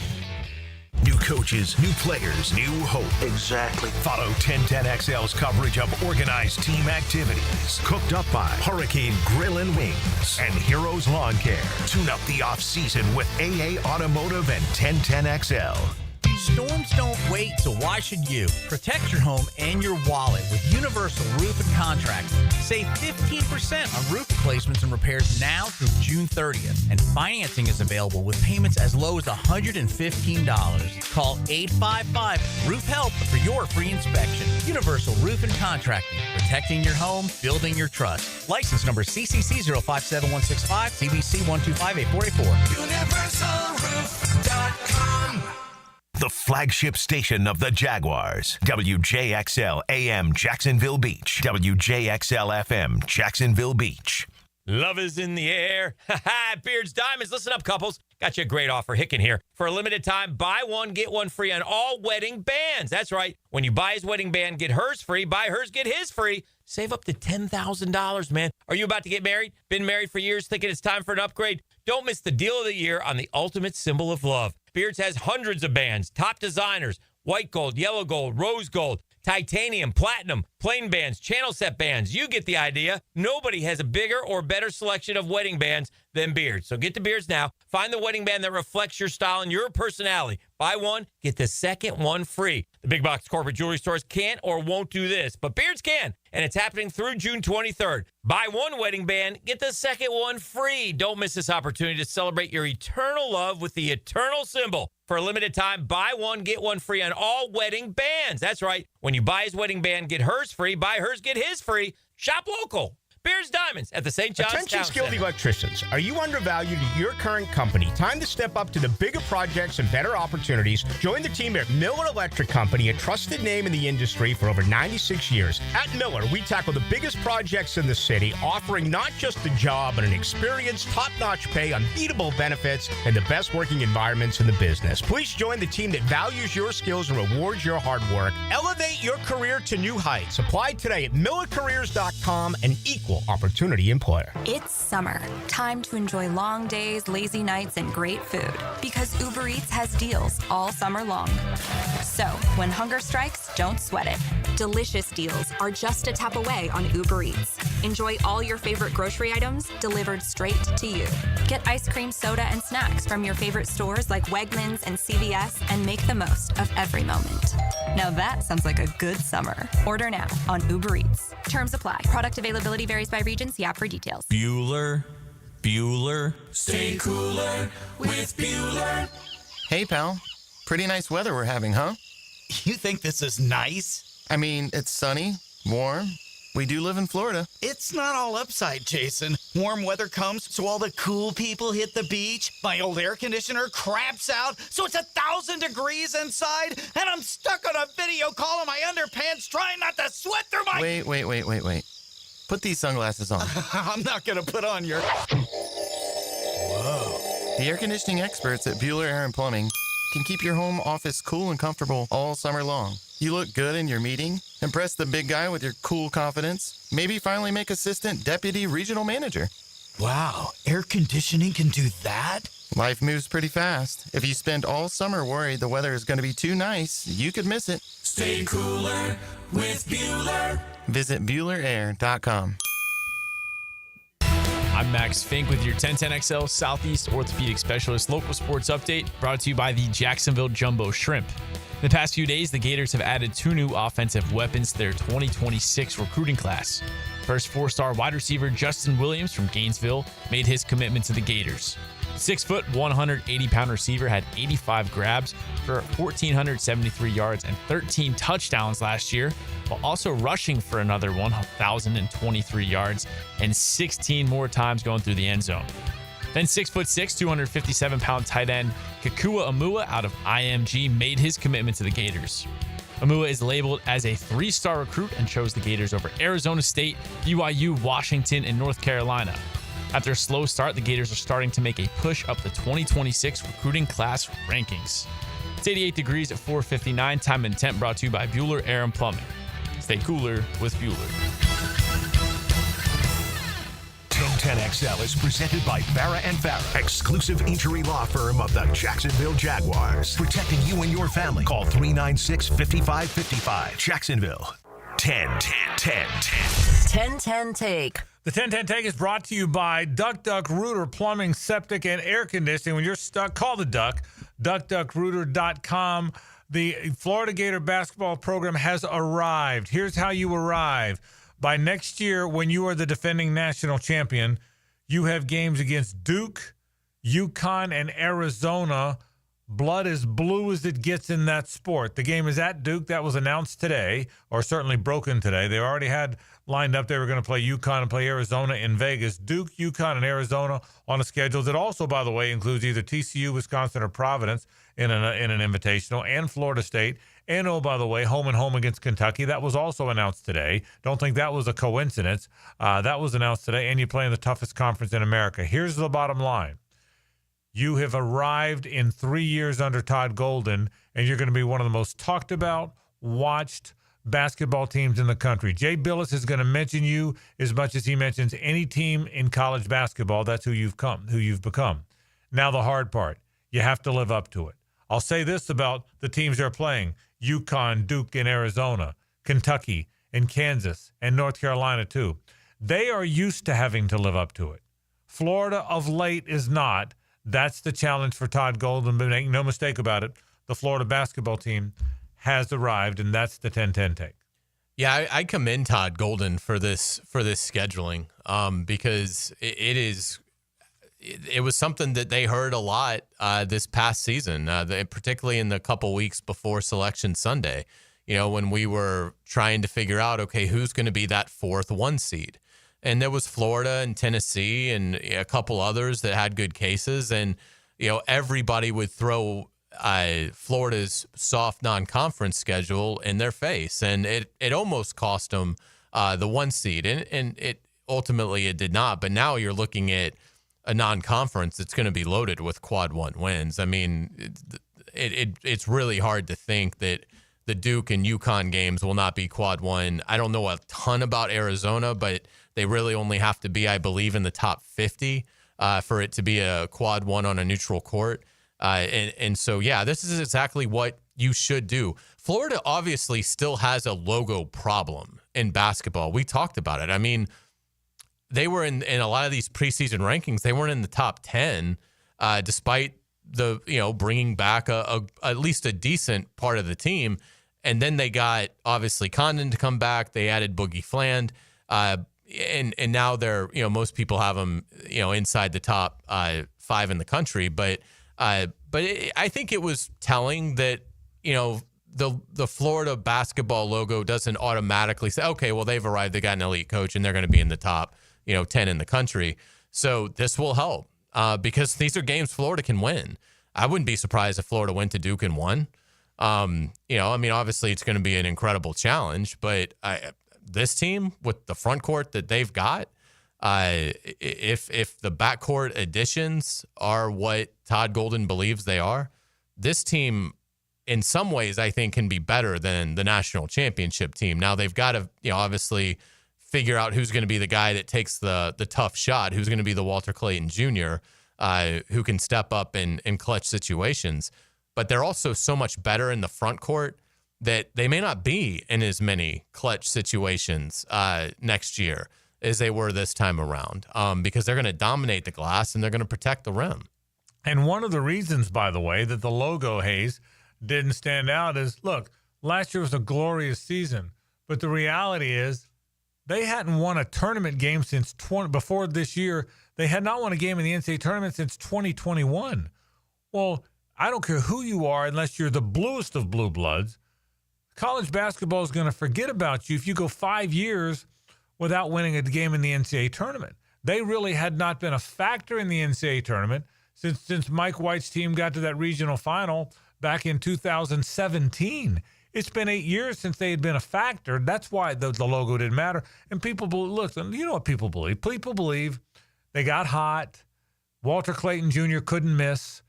New coaches, new players, new hope. Exactly. Follow 1010XL's coverage of organized team activities. Cooked up by Hurricane Grill and Wings and Heroes Lawn Care. Tune up the off-season with AA Automotive and 1010XL.
Storms don't wait, so why should you? Protect your home and your wallet with Universal Roof and Contract. Save 15% on roof replacements and repairs now through June 30th. And financing is available with payments as low as $115. Call 855-ROOF-HELP for your free inspection. Universal Roof and Contracting. Protecting your home, building your trust. License number CCC 057165, CBC 1258484.
UniversalRoof.com. The flagship station of the Jaguars. WJXL AM Jacksonville Beach. WJXL FM Jacksonville Beach.
Love is in the air. Beards Diamonds. Listen up, couples. Got you a great offer. Hicken here. For a limited time, buy one, get one free on all wedding bands. That's right. When you buy his wedding band, get hers free. Buy hers, get his free. Save up to $10,000, man. Are you about to get married? Been married for years, thinking it's time for an upgrade? Don't miss the deal of the year on the ultimate symbol of love. Beards has hundreds of bands, top designers, white gold, yellow gold, rose gold, titanium, platinum, plain bands, channel set bands. You get the idea. Nobody has a bigger or better selection of wedding bands than Beards. So get to Beards now. Find the wedding band that reflects your style and your personality. Buy one, get the second one free. The big box corporate jewelry stores can't or won't do this, but Beards can, and it's happening through June 23rd. Buy one wedding band, get the second one free. Don't miss this opportunity to celebrate your eternal love with the eternal symbol. For a limited time, buy one, get one free on all wedding bands. That's right. When you buy his wedding band, get hers free. Buy hers, get his free. Shop local. Beards Diamonds at the St. John's
Attention
Town
skilled
Center.
electricians. Are you undervalued at your current company? Time to step up to the bigger projects and better opportunities. Join the team at Miller Electric Company, a trusted name in the industry for over 96 years. At Miller, we tackle the biggest projects in the city, offering not just a job, but an experienced, top-notch pay, unbeatable benefits, and the best working environments in the business. Please join the team that values your skills and rewards your hard work. Elevate your career to new heights. Apply today at millercareers.com and equal opportunity employer.
It's summer. Time to enjoy long days, lazy nights, and great food. Because Uber Eats has deals all summer long. So, when hunger strikes, don't sweat it. Delicious deals are just a tap away on Uber Eats. Enjoy all your favorite grocery items delivered straight to you. Get ice cream, soda, and snacks from your favorite stores like Wegmans and CVS and make the most of every moment. Now that sounds like a good summer. Order now on Uber Eats. Terms apply. Product availability varies by region. See app for details.
Bueller. Stay cooler with Bueller.
Hey, pal. Pretty nice weather we're having, huh?
You think this is nice?
I mean, it's sunny, warm. We do live in Florida.
It's not all upside, Jason. Warm weather comes, so all the cool people hit the beach. My old air conditioner craps out, so it's 1,000 degrees inside, and I'm stuck on a video call in my underpants trying not to sweat through my...
Wait. Put these sunglasses on.
I'm not going to put on your...
Whoa. The air conditioning experts at Bueller Air and Plumbing can keep your home office cool and comfortable all summer long. You look good in your meeting, impress the big guy with your cool confidence, maybe finally make assistant deputy regional manager.
Wow, air conditioning can do that?
Life moves pretty fast. If you spend all summer worried the weather is going to be too nice, you could miss it.
Stay cooler with Bueller.
Visit BuellerAir.com.
I'm Max Fink with your 1010XL Southeast Orthopedic Specialist local sports update, brought to you by the Jacksonville Jumbo Shrimp. In the past few days, the Gators have added 2 new offensive weapons to their 2026 recruiting class. First 4-star wide receiver Justin Williams from Gainesville made his commitment to the Gators. 6-foot, 180-pound receiver had 85 grabs for 1,473 yards and 13 touchdowns last year, while also rushing for another 1,023 yards and 16 more times going through the end zone. Then 6'6", 257-pound tight end Kekua Amua out of IMG made his commitment to the Gators. Amua is labeled as a 3-star recruit and chose the Gators over Arizona State, BYU, Washington, and North Carolina. After a slow start, the Gators are starting to make a push up the 2026 recruiting class rankings. It's 88 degrees at 4:59. Time and temp brought to you by Bueller Air and Plumbing. Stay cooler with Bueller.
1010XL is presented by Farah & Farah, exclusive injury law firm of the Jacksonville Jaguars. Protecting you and your family. Call 396-5555. Jacksonville. 1010
Take.
The 1010 Take is brought to you by Duck Rooter Plumbing, Septic, and Air Conditioning. When you're stuck, call the Duck. DuckDuckRooter.com. The Florida Gator basketball program has arrived. Here's how you arrive. By next year, when you are the defending national champion, you have games against Duke, UConn, and Arizona. Blood as blue as it gets in that sport. The game is at Duke. That was announced today, or certainly broken today. They already had lined up. They were going to play UConn and play Arizona in Vegas. Duke, UConn, and Arizona on a schedule that also, by the way, includes either TCU, Wisconsin, or Providence in an invitational, and Florida State. And, oh, by the way, home and home against Kentucky. That was also announced today. Don't think that was a coincidence. That was announced today, and you play in the toughest conference in America. Here's the bottom line. You have arrived in 3 years under Todd Golden, and you're going to be one of the most talked about, watched basketball teams in the country. Jay Billis is going to mention you as much as he mentions any team in college basketball. That's who you've become. Now the hard part, you have to live up to it. I'll say this about the teams they're playing: UConn, Duke, and Arizona, Kentucky, and Kansas, and North Carolina too. They are used to having to live up to it. Florida of late is not. That's the challenge for Todd Golden, but make no mistake about it, the Florida basketball team has arrived, and that's the 10-10 Take.
Yeah, I commend Todd Golden for this scheduling because it was something that they heard a lot this past season, particularly in the couple weeks before Selection Sunday. You know, when we were trying to figure out, okay, who's going to be that 4th 1 seed. And there was Florida and Tennessee and a couple others that had good cases. And, you know, everybody would throw Florida's soft non-conference schedule in their face. And it almost cost them the 1 seed. And it ultimately it did not. But now you're looking at a non-conference that's going to be loaded with quad 1 wins. I mean, it's really hard to think that the Duke and UConn games will not be quad 1. I don't know a ton about Arizona, but they really only have to be, I believe, in the top 50 for it to be a quad 1 on a neutral court. And so, yeah, this is exactly what you should do. Florida obviously still has a logo problem in basketball. We talked about it. I mean, they were in a lot of these preseason rankings. They weren't in the top 10, despite the bringing back at least a decent part of the team. And then they got obviously Condon to come back. They added Boogie Fland. And now they're, most people have them, inside the top 5 in the country. But I think it was telling that, the Florida basketball logo doesn't automatically say, okay, well, they've arrived. They got an elite coach and they're going to be in the top, 10 in the country. So this will help because these are games Florida can win. I wouldn't be surprised if Florida went to Duke and won. Obviously it's going to be an incredible challenge, but this team with the front court that they've got, if the backcourt additions are what Todd Golden believes they are, this team, in some ways, I think can be better than the national championship team. Now they've got to, obviously figure out who's going to be the guy that takes the tough shot, who's going to be the Walter Clayton Jr., who can step up in clutch situations. But they're also so much better in the front court that they may not be in as many clutch situations next year as they were this time around, because they're going to dominate the glass and they're going to protect the rim.
And one of the reasons, by the way, that the logo, Hayes, didn't stand out is, look, last year was a glorious season, but the reality is they hadn't won a tournament game since before this year. They had not won a game in the NCAA tournament since 2021. Well, I don't care who you are, unless you're the bluest of blue bloods. College basketball is going to forget about you if you go 5 years without winning a game in the NCAA tournament. They really had not been a factor in the NCAA tournament since Mike White's team got to that regional final back in 2017. It's been 8 years since they had been a factor. That's why the logo didn't matter. And people look, you know what people believe? People believe they got hot. Walter Clayton Jr. couldn't miss.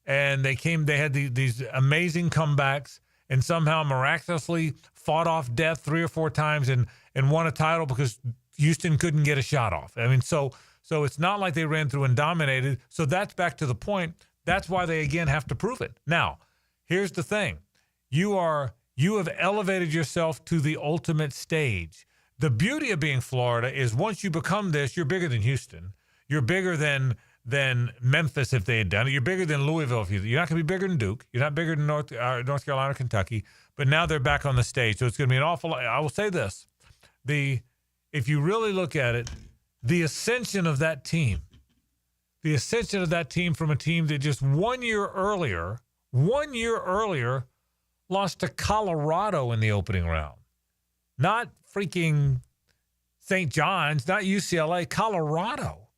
And they had these amazing comebacks and somehow miraculously fought off death 3 or 4 times and won a title because Houston couldn't get a shot off. I mean, so it's not like they ran through and dominated. So that's back to the point. That's why they, again, have to prove it. Now, here's the thing. You have elevated yourself to the ultimate stage. The beauty of being Florida is once you become this, you're bigger than Houston. You're bigger than Memphis if they had done it. You're bigger than Louisville. You're not going to be bigger than Duke. You're not bigger than North Carolina, Kentucky. But now they're back on the stage. So it's going to be an awful lot. I will say this. If you really look at it, the ascension of that team from a team that just 1 year earlier lost to Colorado in the opening round. Not freaking St. John's, not UCLA, Colorado.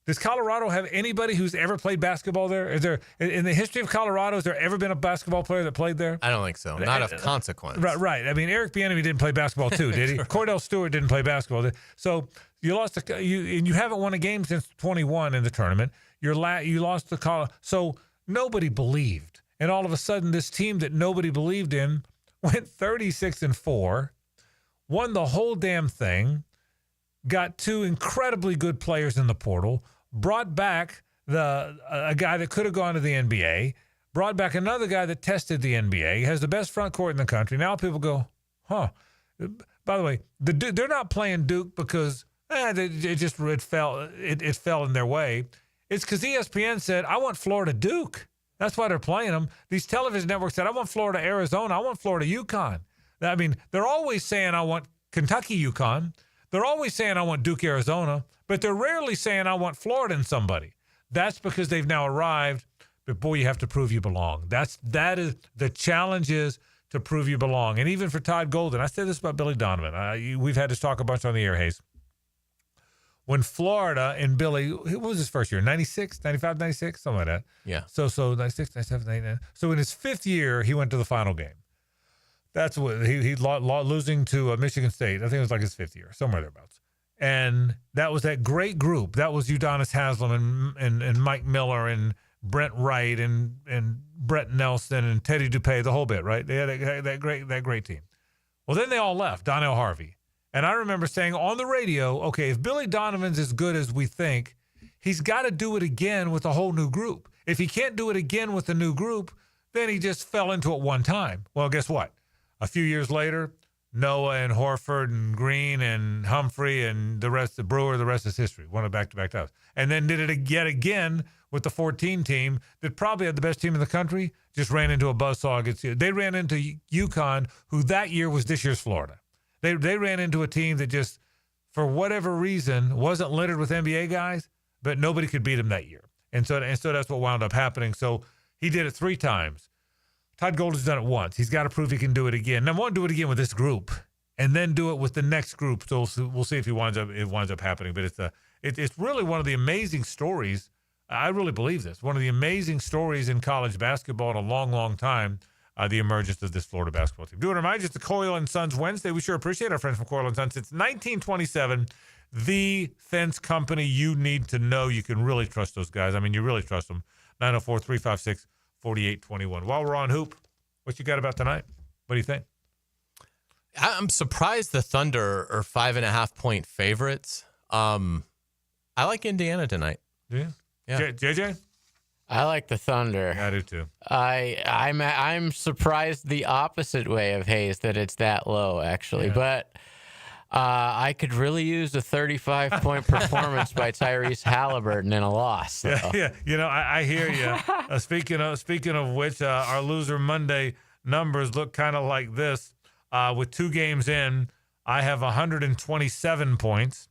Does Colorado have anybody who's ever played basketball there? Is there, in the history of Colorado, has there ever been a basketball player that played there?
I don't think so. Not of consequence.
Right. I mean, Eric Bieniemy didn't play basketball too, did he? Cordell Stewart didn't play basketball. So you lost and you haven't won a game since 21 in the tournament. You lost to Colorado. So nobody believed. And all of a sudden, this team that nobody believed in went 36-4, won the whole damn thing, got 2 incredibly good players in the portal, brought back a guy that could have gone to the NBA, brought back another guy that tested the NBA, has the best front court in the country. Now people go, huh. By the way, they're not playing Duke because it fell in their way. It's because ESPN said, I want Florida Duke. That's why they're playing them. These television networks said, I want Florida Arizona. I want Florida UConn. I mean, they're always saying, I want Kentucky UConn. They're always saying, I want Duke, Arizona, but they're rarely saying, I want Florida and somebody. That's because they've now arrived, but boy, you have to prove you belong. That is the challenge, is to prove you belong. And even for Todd Golden, I said this about Billy Donovan. We've had this talk a bunch on the air, Hayes. When Florida and Billy, what was his first year? 96, 95, 96, something like that.
Yeah.
So 96, 97, 99. So in his 5th year, he went to the final game. That's what he losing to Michigan State. I think it was like his 5th year, somewhere thereabouts. And that was that great group. That was Udonis Haslem and Mike Miller and Brent Wright and Brett Nelson and Teddy Dupay, the whole bit, right? They had that great team. Well, then they all left, Donnell Harvey. And I remember saying on the radio, okay, if Billy Donovan's as good as we think, he's got to do it again with a whole new group. If he can't do it again with a new group, then he just fell into it one time. Well, guess what? A few years later, Noah and Horford and Green and Humphrey and the rest, the Brewer, the rest is history. Won it back-to-back times. And then did it yet again with the 14 team that probably had the best team in the country, just ran into a buzzsaw. They ran into UConn, who that year was this year's Florida. They ran into a team that just, for whatever reason, wasn't littered with NBA guys, but nobody could beat them that year. And so that's what wound up happening. So he did it 3 times. Todd Golden's done it once. He's got to prove he can do it again. Now, I want to do it again with this group, and then do it with the next group. So we'll see if it winds up happening. But it's really one of the amazing stories. I really believe this. One of the amazing stories in college basketball in a long, long time. The emergence of this Florida basketball team. Do want to remind you, it's the Coyle and Sons Wednesday. We sure appreciate our friends from Coyle and Sons. Since 1927, the fence company you need to know. You can really trust those guys. I mean, you really trust them. 904-356 48-21. While we're on Hoop, what you got about tonight? What do you think?
I'm surprised the Thunder are 5.5-point favorites. I like Indiana tonight.
Yeah. JJ?
I like the Thunder.
I do too.
I'm surprised the opposite way of Hayes that it's that low, actually. Yeah. But I could really use a 35-point performance by Tyrese Halliburton in a loss. So.
Yeah. You know, I hear you. Speaking of which, our Loser Monday numbers look kind of like this. With 2 games in, I have 127 points.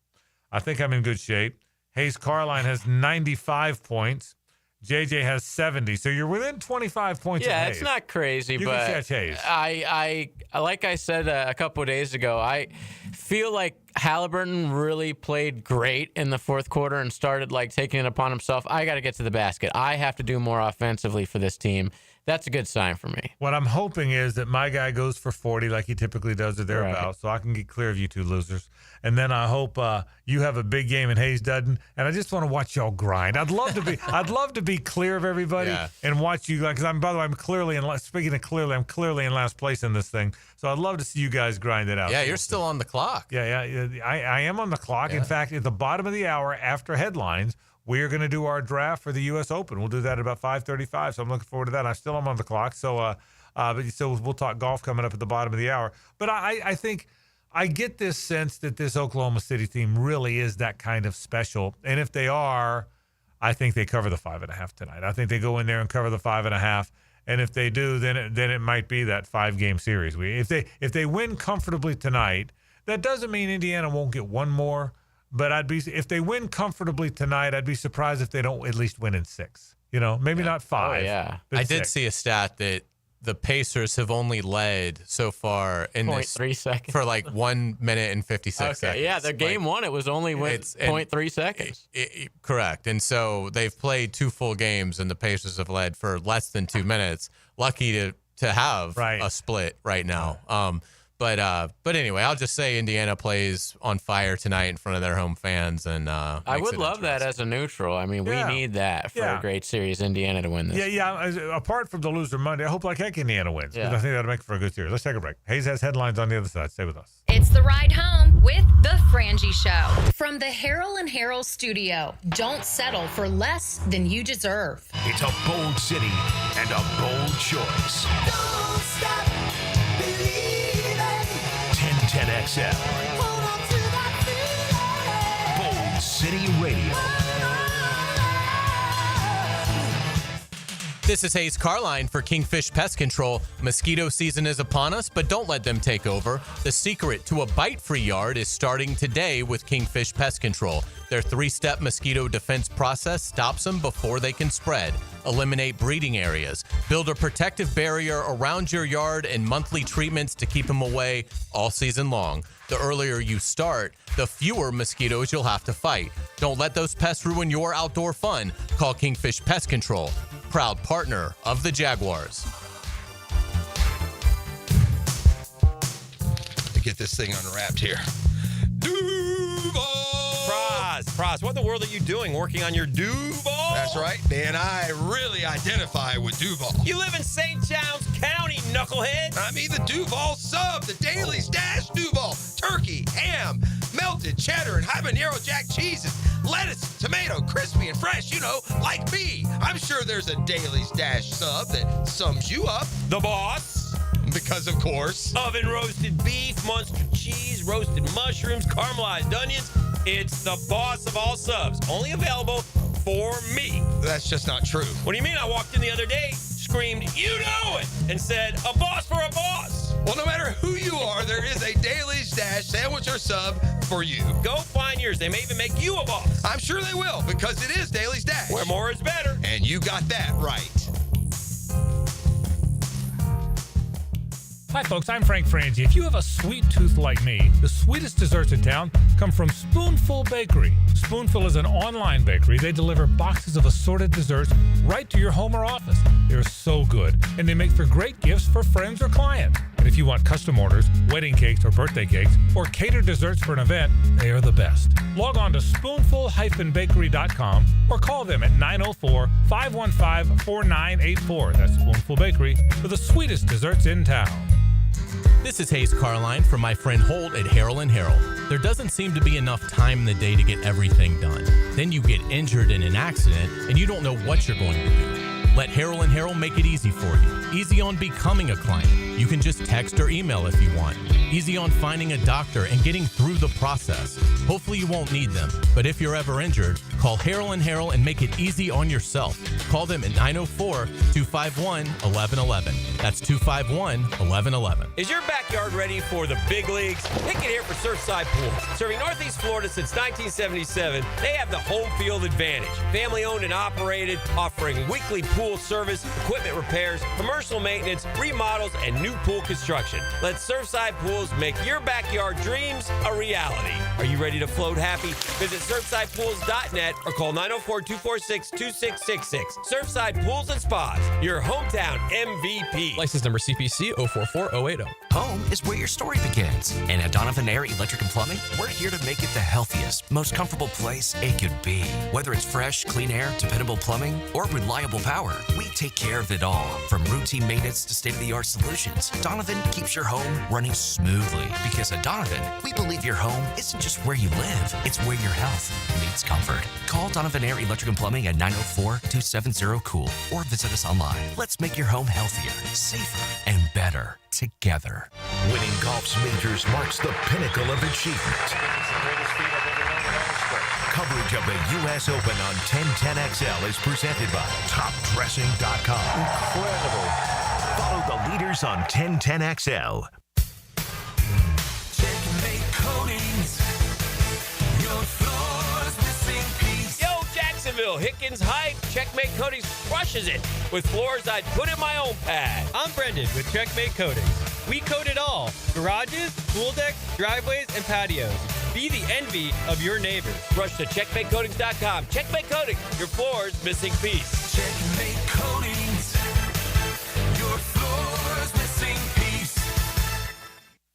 I think I'm in good shape. Hayes Carline has 95 points. JJ has 70. So you're within 25 points of Hayes.
Yeah, it's not crazy,
you
but
can catch Hayes.
I like I said a couple of days ago, I feel like Halliburton really played great in the fourth quarter and started like taking it upon himself. I got to get to the basket. I have to do more offensively for this team. That's a good sign for me.
What I'm hoping is that my guy goes for 40 like he typically does or thereabouts, right, so I can get clear of you two losers. And then I hope you have a big game and Hayes doesn't. And I just want to watch y'all grind. I'd love to be clear of everybody and watch you, because by the way, I'm clearly in last place in this thing. So I'd love to see you guys grind it out.
Yeah, you're still on the clock.
Yeah. I am on the clock. Yeah. In fact, at the bottom of the hour after headlines, we're going to do our draft for the U.S. Open. We'll do that at about 5:35, so I'm looking forward to that. I still am on the clock, so we'll talk golf coming up at the bottom of the hour. But I think I get this sense that this Oklahoma City team really is that kind of special, and if they are, I think they cover the 5.5 tonight. I think they go in there and cover the 5.5, and if they do, then it might be that 5-game series. If they win comfortably tonight, that doesn't mean Indiana won't get one more. But if they win comfortably tonight, I'd be surprised if they don't at least win in 6. You know, maybe not 5.
Oh, yeah.
I did see a stat that the Pacers have only led so far in
0.3 seconds
for like 1 minute and 56 seconds.
Yeah, the game one, it was only 0.3 seconds.
Correct. And so they've played 2 full games, and the Pacers have led for less than 2 minutes. Lucky to have a split right now. But anyway, I'll just say Indiana plays on fire tonight in front of their home fans, and
I would love that as a neutral. I mean, we need that for a great series, Indiana to win this.
Yeah. Apart from the Loser Monday, I hope like heck Indiana wins, because I think that'll make for a good series. Let's take a break. Hayes has headlines on the other side. Stay with us.
It's the ride home with the Frangie Show from the Harrell and Harrell studio. Don't settle for less than you deserve.
It's a bold city and a bold choice. Don't stop believing. 1010XL. Hold on to that feeling. Bold City Radio.
This is Hayes Carline for Kingfish Pest Control. Mosquito season is upon us, but don't let them take over. The secret to a bite-free yard is starting today with Kingfish Pest Control. Their 3-step mosquito defense process stops them before they can spread. Eliminate breeding areas. Build a protective barrier around your yard and monthly treatments to keep them away all season long. The earlier you start, the fewer mosquitoes you'll have to fight. Don't let those pests ruin your outdoor fun. Call Kingfish Pest Control, proud partner of the Jaguars.
To get this thing unwrapped here.
Praz, what in the world are you doing working on your Duval?
That's right, man. I really identify with Duval.
You live in St. John's County, knucklehead.
I mean the Duval sub, the Daily Stash Duval. Turkey, ham, melted cheddar, and habanero jack cheeses. Lettuce, tomato, crispy and fresh, like me. I'm sure there's a Daily Stash sub that sums you up.
The boss.
Because, of course.
Oven roasted beef, Munster cheese, roasted mushrooms, caramelized onions. It's the boss of all subs. Only available for me.
That's just not true.
What do you mean? I walked in the other day, screamed, "You know it," and said, "A boss for a boss."
Well, no matter who you are, there is a Daily Stash sandwich or sub for you.
Go find yours. They may even make you a boss.
I'm sure they will, because it is Daily Stash.
Where more is better.
And you got that right.
Hi, folks. I'm Frank Frangie. If you have a sweet tooth like me, the sweetest desserts in town come from Spoonful Bakery. Spoonful is an online bakery. They deliver boxes of assorted desserts right to your home or office. They're so good, and they make for great gifts for friends or clients. And if you want custom orders, wedding cakes or birthday cakes, or catered desserts for an event, they are the best. Log on to spoonful-bakery.com or call them at 904-515-4984. That's Spoonful Bakery for the sweetest desserts in town.
This is Hayes Carline from my friend Holt at Harrell & Harrell. There doesn't seem to be enough time in the day to get everything done. Then you get injured in an accident and you don't know what you're going to do. Let Harrell & Harrell make it easy for you. Easy on becoming a client. You can just text or email if you want. Easy on finding a doctor and getting through the process. Hopefully you won't need them, but if you're ever injured, call Harrell & Harrell and make it easy on yourself. Call them at 904-251-1111. That's 251-1111.
Is your backyard ready for the big leagues? Pick it here for Surfside Pools. Serving Northeast Florida since 1977, they have the home field advantage. Family owned and operated, offering weekly pool service, equipment repairs, commercial maintenance, remodels, and new pool construction. Let Surfside Pools make your backyard dreams a reality. Are you ready to float happy? Visit surfsidepools.net or call 904-246-2666. Surfside Pools and Spas, your hometown MVP.
License number CPC 044080.
Home is where your story begins. And at Donovan Air Electric and Plumbing, we're here to make it the healthiest, most comfortable place it could be. Whether it's fresh, clean air, dependable plumbing, or reliable power, we take care of it all. From routine maintenance to state-of-the-art solutions, Donovan keeps your home running smoothly. Because at Donovan, we believe your home isn't just where you live, it's where your health meets comfort. Call Donovan Air Electric and Plumbing at 904-270-COOL or visit us online. Let's make your home healthier, safer, and better together.
Winning golf's majors marks the pinnacle of achievement. Coverage of the U.S. Open on 1010XL is presented by TopDressing.com. Incredible. Follow the leaders on 1010XL.
Yo, Jacksonville, Hickens Hype. Checkmate Coatings crushes it with floors I'd put in my own pad.
I'm Brendan with Checkmate Coatings. We coat it all. Garages, pool decks, driveways, and patios. Be the envy of your neighbors.
Rush to checkmatecoatings.com. Checkmate Coatings, your floor's missing piece.
Checkmate Coatings, your floor's missing piece.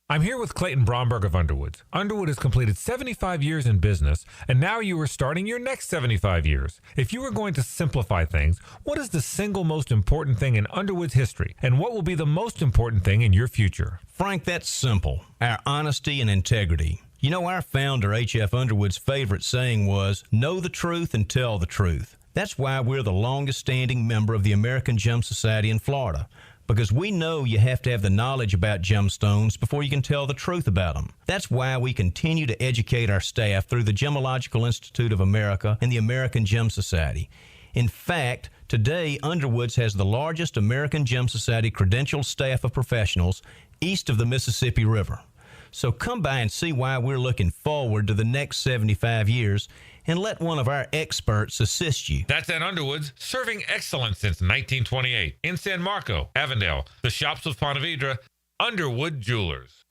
I'm here with Clayton Bromberg of Underwood. Underwood has completed 75 years in business, and now you are starting your next 75 years. If you were going to simplify things, what is the single most important thing in Underwood's history, and what will be the most important thing in your future?
Frank, that's simple. Our honesty and integrity. You know, our founder, H.F. Underwood's favorite saying was, know the truth and tell the truth. That's why we're the longest standing member of the American Gem Society in Florida. Because we know you have to have the knowledge about gemstones before you can tell the truth about them. That's why we continue to educate our staff through the Gemological Institute of America and the American Gem Society. In fact, today, Underwood's has the largest American Gem Society credentialed staff of professionals east of the Mississippi River. So come by and see why we're looking forward to the next 75 years and let one of our experts assist you.
That's at Underwood's, serving excellence since 1928. In San Marco, Avondale, the shops of Ponte Vedra, Underwood Jewelers.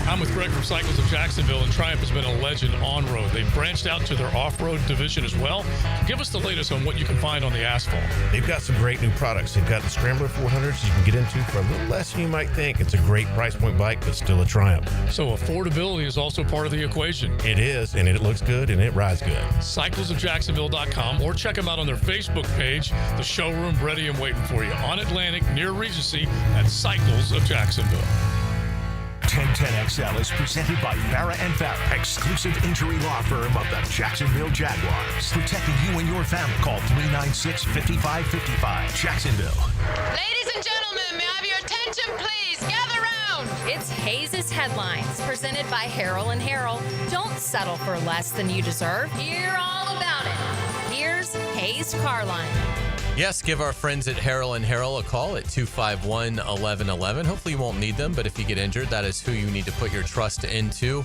I'm with Greg from Cycles of Jacksonville, and Triumph has been a legend on-road. They've branched out to their off-road division as well. Give us the latest on what you can find on the asphalt.
They've got some great new products. They've got the Scrambler 400s you can get into for a little less than you might think. It's a great price point bike, but still a Triumph.
So affordability is also part of the equation.
It is, and it looks good, and it rides good.
CyclesofJacksonville.com, or check them out on their Facebook page, the showroom ready and waiting for you on Atlantic near Regency at Cycles of Jacksonville.
1010XL is presented by Farah & Farah, exclusive injury law firm of the Jacksonville Jaguars. Protecting you and your family. Call 396-5555. Jacksonville.
Ladies and gentlemen, may I have your attention, please? Gather round. It's Hayes' Headlines, presented by Harrell & Harrell. Don't settle for less than you deserve. Hear all about it. Here's Hayes Carline.
Yes, give our friends at Harrell & Harrell a call at 251-1111. Hopefully you won't need them, but if you get injured, that is who you need to put your trust into.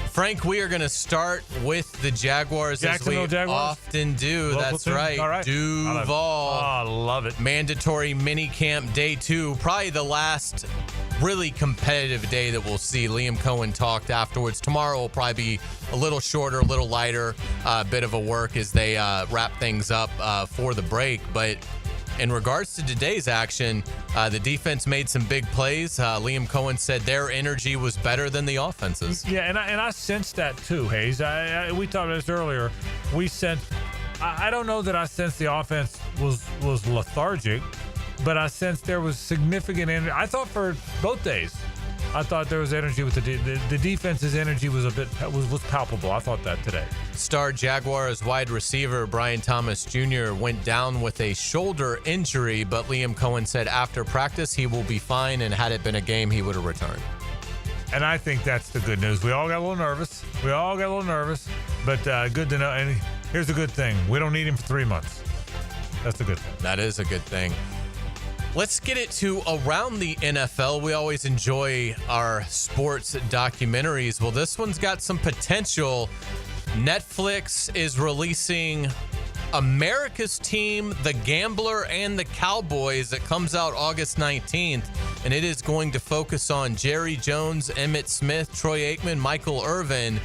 Frank, we are going to start with the Jaguars as we often do.
Local
That's
team.
right.
All right.
Duval.
I love it.
Mandatory minicamp day 2. Probably the last really competitive day that we'll see. Liam Cohen talked afterwards. Tomorrow will probably be a little shorter, a little lighter, bit of a work as they wrap things up for the break. But in regards to today's action, the defense made some big plays. Liam Cohen said their energy was better than the offense's.
Yeah, and I sensed that too, Hayes. We talked about this earlier. We sensed. I don't know that I sensed the offense was lethargic, but I sensed there was significant energy. I thought for both days, I thought there was energy with the defense's energy was was palpable. I thought that today.
Star Jaguars wide receiver Brian Thomas Jr. went down with a shoulder injury, but Liam Cohen said after practice he will be fine, and had it been a game, he would have returned.
And I think that's the good news. We all got a little nervous. But good to know. And here's the good thing. We don't need him for 3 months. That's the good thing.
That is a good thing. Let's get it to around the NFL. We always enjoy our sports documentaries. Well, this one's got some potential. Netflix is releasing America's Team, The Gambler, and the Cowboys. It comes out August 19th, and it is going to focus on Jerry Jones, Emmitt Smith, Troy Aikman, Michael Irvin,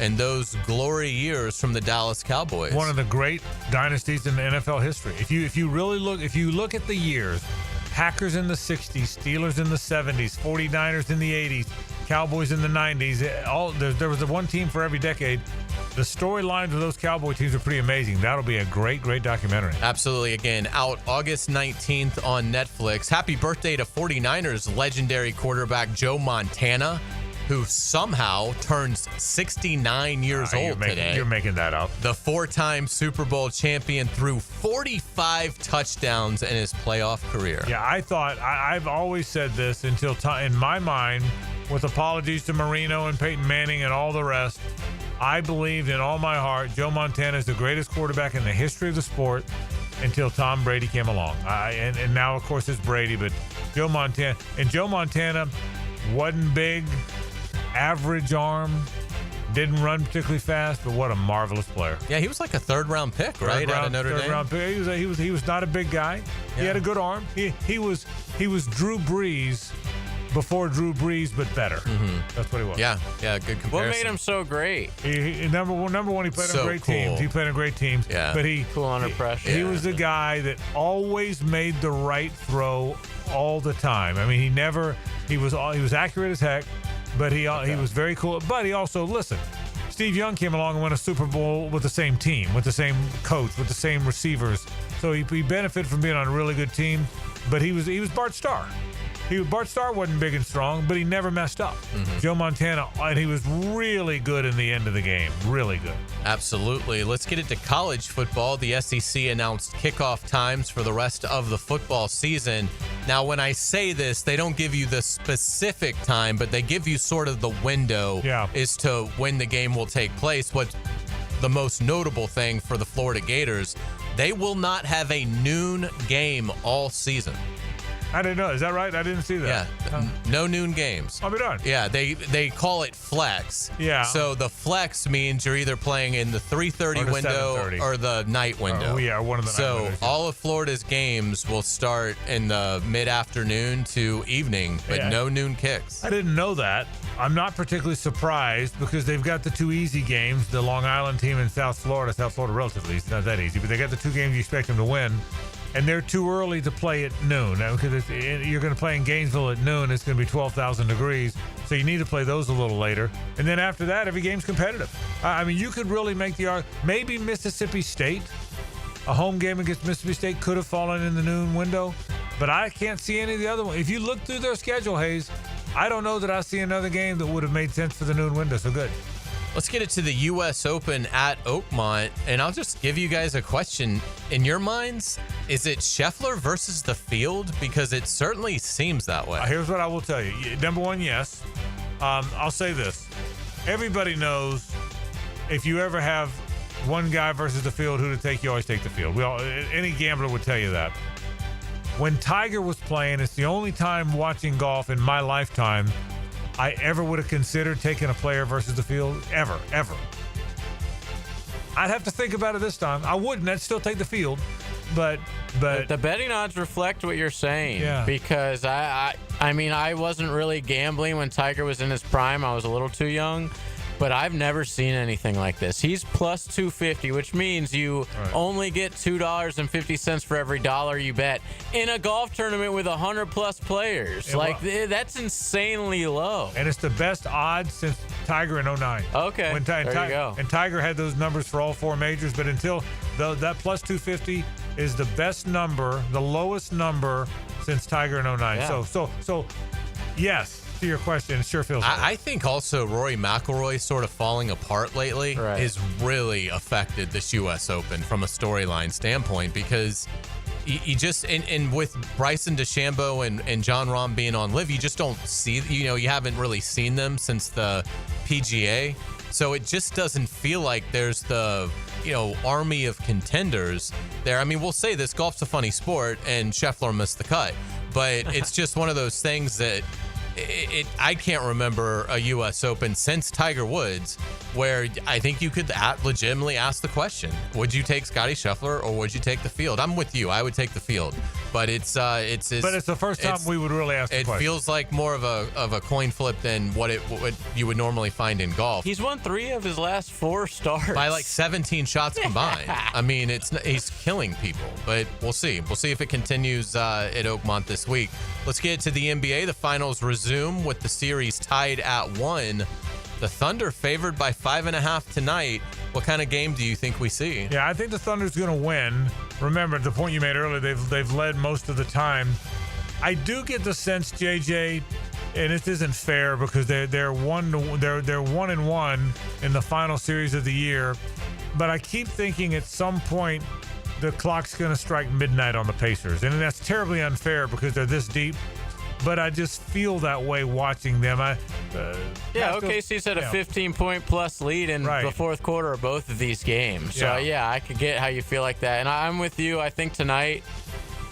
and those glory years from the Dallas Cowboys.
One of the great dynasties in the NFL history. If you look at the years, Packers in the 60s, Steelers in the 70s, 49ers in the 80s, Cowboys in the 90s, there was one team for every decade. The storylines of those Cowboy teams are pretty amazing. That'll be a great documentary.
Absolutely. Again, out August 19th on Netflix. Happy birthday to 49ers legendary quarterback Joe Montana, who somehow turns 69 years old today.
You're making that up.
The 4-time Super Bowl champion threw 45 touchdowns in his playoff career.
Yeah, I've always said this until in my mind, with apologies to Marino and Peyton Manning and all the rest, I believed in all my heart Joe Montana is the greatest quarterback in the history of the sport until Tom Brady came along. And now, of course, it's Brady, but Joe Montana wasn't big, average arm, didn't run particularly fast, but what a marvelous player.
Yeah, he was like a third-round pick, right? Out of Notre Dame.
Third-round pick. He was not a big guy. Yeah. He had a good arm. He was Drew Brees before Drew Brees, but better.
Mm-hmm.
That's what he was.
Yeah, good comparison.
What made him so great?
Number one, he played on great teams. He played on great teams.
Yeah.
But
cool under pressure.
He was the guy that always made the right throw all the time. I mean, he was accurate as heck, but he was very cool. But he also, listen, Steve Young came along and won a Super Bowl with the same team, with the same coach, with the same receivers. So he benefited from being on a really good team. But he was Bart Starr. Bart Starr wasn't big and strong, but he never messed up. Mm-hmm. Joe Montana, and he was really good in the end of the game. Really good.
Absolutely. Let's get into college football. The SEC announced kickoff times for the rest of the football season. Now, when I say this, they don't give you the specific time, but they give you sort of the window as to when the game will take place. What's the most notable thing for the Florida Gators, they will not have a noon game all season.
I didn't know. Is that right? I didn't see that.
Yeah. No noon games.
I'll be darned.
Yeah, they call it flex.
Yeah.
So the flex means you're either playing in the 3:30 window or the night window.
One of the night windows.
So all of Florida's games will start in the mid-afternoon to evening, but no noon kicks.
I didn't know that. I'm not particularly surprised because they've got the two easy games, the Long Island team in South Florida. South Florida relatively, it's not that easy, but they got the two games you expect them to win. And they're too early to play at noon. Because you're going to play in Gainesville at noon. It's going to be 12,000 degrees. So you need to play those a little later. And then after that, every game's competitive. I mean, you could really make the argument. Maybe Mississippi State, a home game against Mississippi State, could have fallen in the noon window. But I can't see any of the other ones. If you look through their schedule, Hayes, I don't know that I see another game that would have made sense for the noon window. So good.
Let's get it to the U.S. Open at Oakmont, and I'll just give you guys a question. In your minds, is it Scheffler versus the field? Because it certainly seems that way.
Here's what I will tell you. Number one, yes. I'll say this. Everybody knows if you ever have one guy versus the field, who to take, you always take the field. Any gambler would tell you that. When Tiger was playing, it's the only time watching golf in my lifetime I ever would have considered taking a player versus the field. Ever. I'd have to think about it this time. I wouldn't. I'd still take the field. But
the betting odds reflect what you're saying.
Yeah.
Because I mean, I wasn't really gambling when Tiger was in his prime. I was a little too young. but I've never seen anything like this. He's plus 250, which means you only get $2.50 for every dollar you bet in a golf tournament with 100-plus players. That's insanely low.
And it's the best odds since Tiger in 09.
Okay, there you go.
And Tiger had those numbers for all 4 majors, but until that plus 250 is the best number, the lowest number since Tiger in 09.
Yeah.
So yes, to your question, it sure feels good.
I think also Rory McIlroy sort of falling apart lately has really affected this U.S. Open from a storyline standpoint, because you just and with Bryson DeChambeau and Jon Rahm being on LIV, you just don't see, you haven't really seen them since the PGA. So it just doesn't feel like there's the, army of contenders there. I mean, we'll say this, golf's a funny sport, and Scheffler missed the cut. But it's just one of those things that I can't remember a U.S. Open since Tiger Woods where I think you could legitimately ask the question, would you take Scottie Scheffler or would you take the field? I'm with you. I would take the field. But it's
the first time we would really ask the question.
It feels like more of a coin flip than what you would normally find in golf.
He's won 3 of his last 4 starts
by like 17 shots combined. I mean, he's killing people, but we'll see. We'll see if it continues at Oakmont this week. Let's get to the NBA. The finals resume with the series tied at 1. The Thunder favored by 5.5 tonight. What kind of game do you think we see?
Yeah, I think the Thunder's going to win. Remember the point you made earlier, they've led most of the time. I do get the sense, JJ, and this isn't fair because they're 1-1 in the final series of the year, but I keep thinking at some point the clock's going to strike midnight on the Pacers, and that's terribly unfair because they're this deep. But I just feel that way watching them.
OKC's had a 15-point plus lead in the fourth quarter of both of these games. So, I could get how you feel like that. And I'm with you. I think tonight,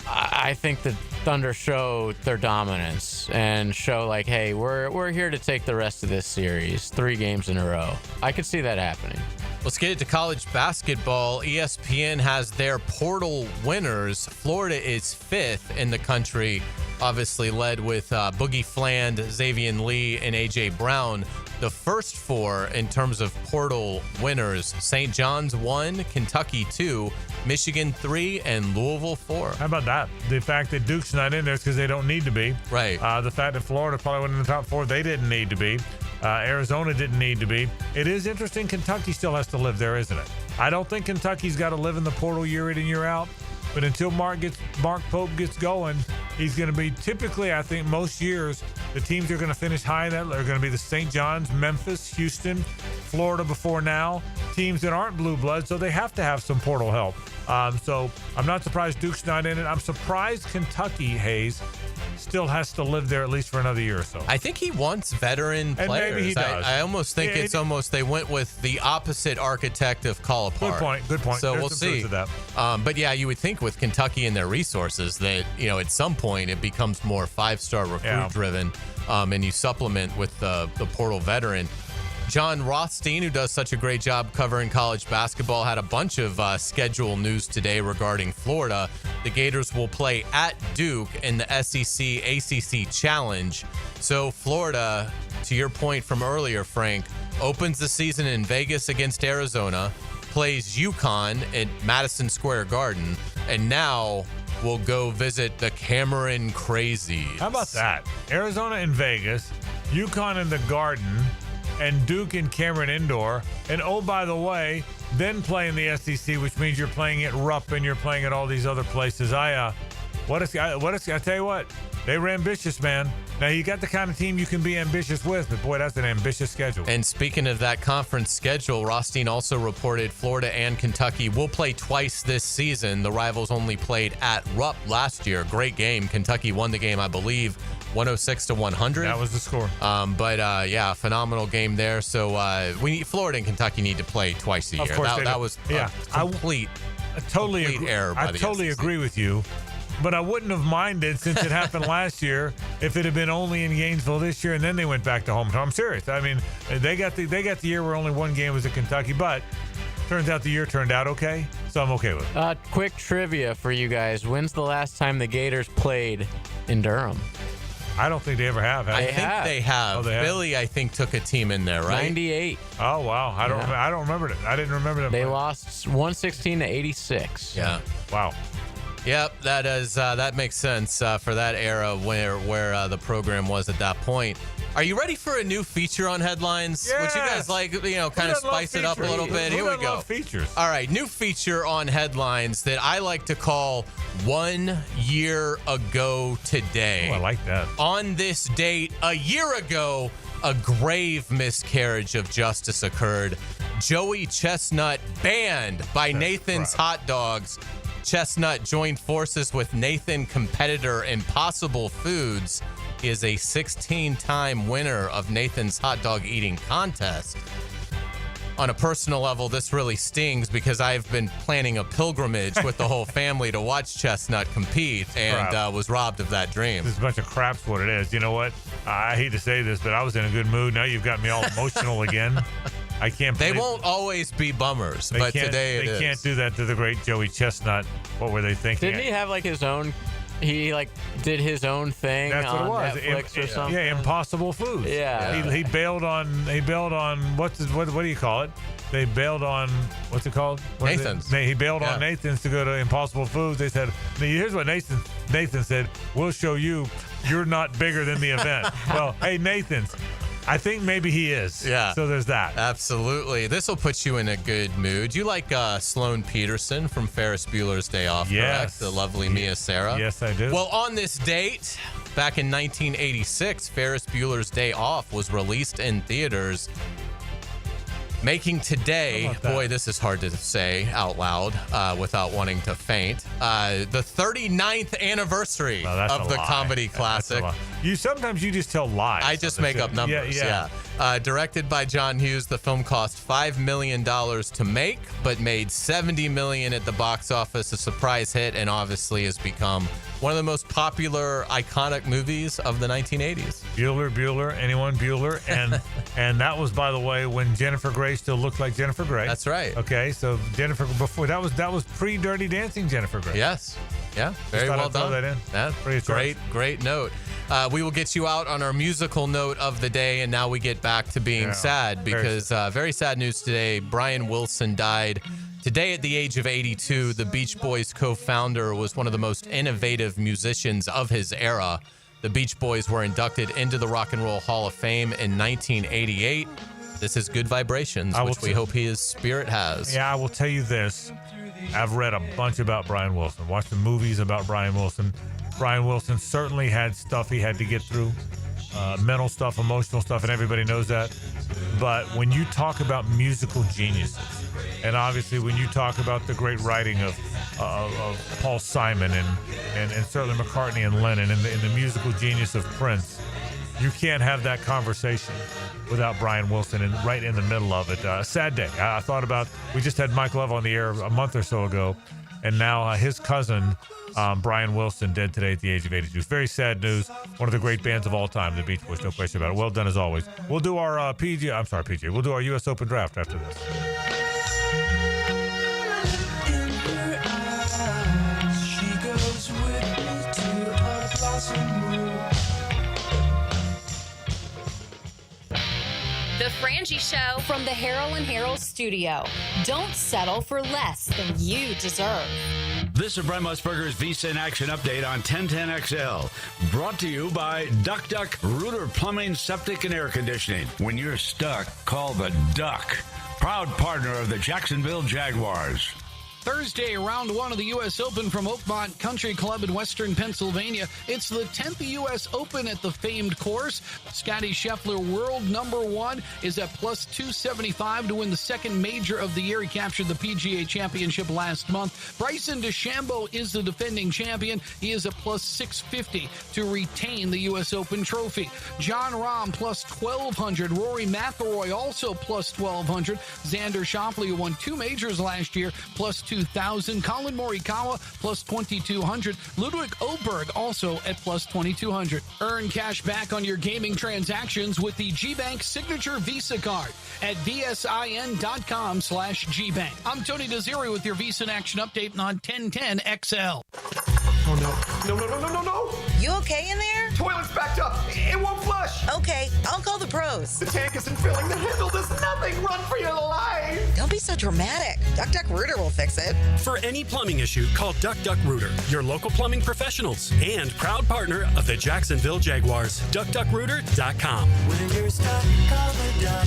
I think the Thunder show their dominance and show like, hey, we're here to take the rest of this series 3 games in a row. I could see that happening.
Let's get into college basketball. ESPN has their portal winners. Florida is 5th in the country, obviously led with Boogie Fland, Xavier Lee, and A.J. Brown. The first 4 in terms of portal winners: St. John's 1, Kentucky 2, Michigan 3, and Louisville 4.
How about that? The fact that Duke's not in there is because they don't need to be.
Right.
The fact that Florida probably went in the top 4, they didn't need to be. Arizona didn't need to be. It is interesting. Kentucky still has to live there, isn't it? I don't think Kentucky's got to live in the portal year in and year out. But until Mark Pope gets going, he's going to be typically, I think, most years, the teams are going to finish high in that are going to be the St. John's, Memphis, Houston, Florida before now, teams that aren't blue blood, so they have to have some portal help. So I'm not surprised Duke's not in it. I'm surprised Kentucky, Hayes, still has to live there at least for another year or so.
I think he wants veteran
and
players.
Maybe he does.
I almost think it's almost they went with the opposite architect of Calipari.
Good point.
So
There's
we'll
some
see.
truth to that.
But yeah, you would think with Kentucky and their resources that, at some point it becomes more 5-star recruit driven, and you supplement with the portal veteran. John Rothstein, who does such a great job covering college basketball, had a bunch of schedule news today regarding Florida. The Gators will play at Duke in the SEC ACC Challenge. So Florida, to your point from earlier, Frank, opens the season in Vegas against Arizona, plays UConn at Madison Square Garden, and now will go visit the Cameron Crazies.
How about that? Arizona in Vegas, UConn in the Garden, and Duke in Cameron Indoor. And oh, by the way, then play in the SEC, which means you're playing at Rupp and you're playing at all these other places. I tell you what, they were ambitious, man. Now, you got the kind of team you can be ambitious with, but boy, that's an ambitious schedule.
And speaking of that conference schedule, Rothstein also reported Florida and Kentucky will play twice this season. The rivals only played at Rupp last year. Great game. Kentucky won the game, I believe, 106-100.
That was the score.
But phenomenal game there. So Florida and Kentucky need to play twice a year.
Of course
that was complete error by the
I totally
SEC.
agree with you. But I wouldn't have minded, since it happened last year, if it had been only in Gainesville this year and then they went back to home. I'm serious. I mean, they got the year where only one game was at Kentucky, but turns out the year turned out okay, so I'm okay with it.
Quick trivia for you guys. When's the last time the Gators played in Durham?
I don't think they ever have.
I think they have.
Oh, they have?
Billy, I think, took a team in there, right?
98.
Oh, wow. I don't remember it. I didn't remember them.
They lost 116 to 86.
Yeah.
Wow.
Yep, that makes sense for that era where the program was at that point. Are you ready for a new feature on Headlines?
Yes.
Would you guys like, kind of spice it up a little bit? Here we go.
Features.
All right, new feature on Headlines that I like to call 1 year ago today.
Oh, I like that.
On this date, a year ago, a grave miscarriage of justice occurred. Joey Chestnut banned by Nathan's Hot Dogs. Chestnut joined forces with Nathan competitor Impossible Foods. He is a 16-time winner of Nathan's hot dog eating contest. On a personal level, this really stings because I've been planning a pilgrimage with the whole family to watch Chestnut compete and was robbed of that dream.
This is a bunch of crap's what it is. You know what? I hate to say this, but I was in a good mood. Now you've got me all emotional again. I can't believe
They won't always be bummers, but today it is.
They can't do that to the great Joey Chestnut. What were they thinking?
Didn't he have like his own? He did his own thing.
That's
on
what it was.
Netflix or something.
Yeah, Impossible Foods.
Yeah.
He bailed on what do you call it? They bailed on what's it called?
Nathan's.
He bailed on Nathan's to go to Impossible Foods. They said, here's what Nathan said. We'll show you. You're not bigger than the event. Well, hey, Nathan's. I think maybe he is.
Yeah.
So there's that.
Absolutely. This will put you in a good mood. You like Sloane Peterson from Ferris Bueller's Day Off, correct? The lovely Mia Sara.
Yes, I do.
Well, on this date, back in 1986, Ferris Bueller's Day Off was released in theaters, making today, boy, this is hard to say out loud without wanting to faint, the 39th anniversary of the comedy classic.
Sometimes you just tell lies.
I just make up numbers, yeah. Directed by John Hughes, the film cost $5 million to make, but made $70 million at the box office, a surprise hit, and obviously has become one of the most popular, iconic movies of the 1980s.
Bueller, anyone Bueller, and that was, by the way, when Jennifer Grey still looked like Jennifer Grey.
That's right.
Okay, so Jennifer before that was pre-Dirty Dancing Jennifer Grey.
Yes. Yeah, very well done.
That in.
That's great note. We will get you out on our musical note of the day, and now we get back to being sad because very sad news today. Brian Wilson died today at the age of 82. The Beach Boys co-founder was one of the most innovative musicians of his era. The Beach Boys were inducted into the Rock and Roll Hall of Fame in 1988. This is Good Vibrations, which we hope his spirit has.
Yeah, I will tell you this. I've read a bunch about Brian Wilson, watched the movies about Brian Wilson. Brian Wilson certainly had stuff he had to get through, mental stuff, emotional stuff, and everybody knows that. But when you talk about musical geniuses, and obviously when you talk about the great writing of Paul Simon and certainly McCartney and Lennon and the musical genius of Prince, you can't have that conversation without Brian Wilson and right in the middle of it. A sad day. I thought about, we just had Mike Love on the air a month or so ago, and now his cousin, Brian Wilson, dead today at the age of 82. It's very sad news. One of the great bands of all time, the Beach Boys, no question about it. Well done as always. We'll do our PGA. We'll do our U.S. Open draft after this.
The Frangie Show from the Harold and Harold studio. Don't settle for less than you deserve.
This is Brent Musburger's Visa in Action update on 1010XL. Brought to you by Duck Duck Rooter Plumbing, Septic, and Air Conditioning. When you're stuck, call the Duck. Proud partner of the Jacksonville Jaguars.
Thursday, round one of the U.S. Open from Oakmont Country Club in western Pennsylvania. It's the 10th U.S. Open at the famed course. Scottie Scheffler, world number one, is at plus 275 to win the second major of the year. He captured the PGA Championship last month. Bryson DeChambeau is the defending champion. He is at plus 650 to retain the U.S. Open trophy. Jon Rahm plus 1,200. Rory McIlroy also plus 1,200. Xander Schauffele, who won two majors last year, plus 2,000. Colin Morikawa plus 2,200. Ludwig Oberg also at plus 2,200. Earn cash back on your gaming transactions with the GBank Signature Visa Card at vsin.com/GBank. I'm Tony Desiri with your Visa in Action update on 1010XL.
Oh, no. No.
You're
okay in there?
Toilet's backed up. It won't flush.
Okay, I'll call the pros.
The tank isn't filling. The handle does nothing. Run for your life.
Don't be so dramatic. Duck Duck Rooter will fix it.
For any plumbing issue, call Duck Duck Rooter, your local plumbing professionals and proud partner of the Jacksonville Jaguars. DuckDuckRooter.com.
When you're stuck, call the Duck.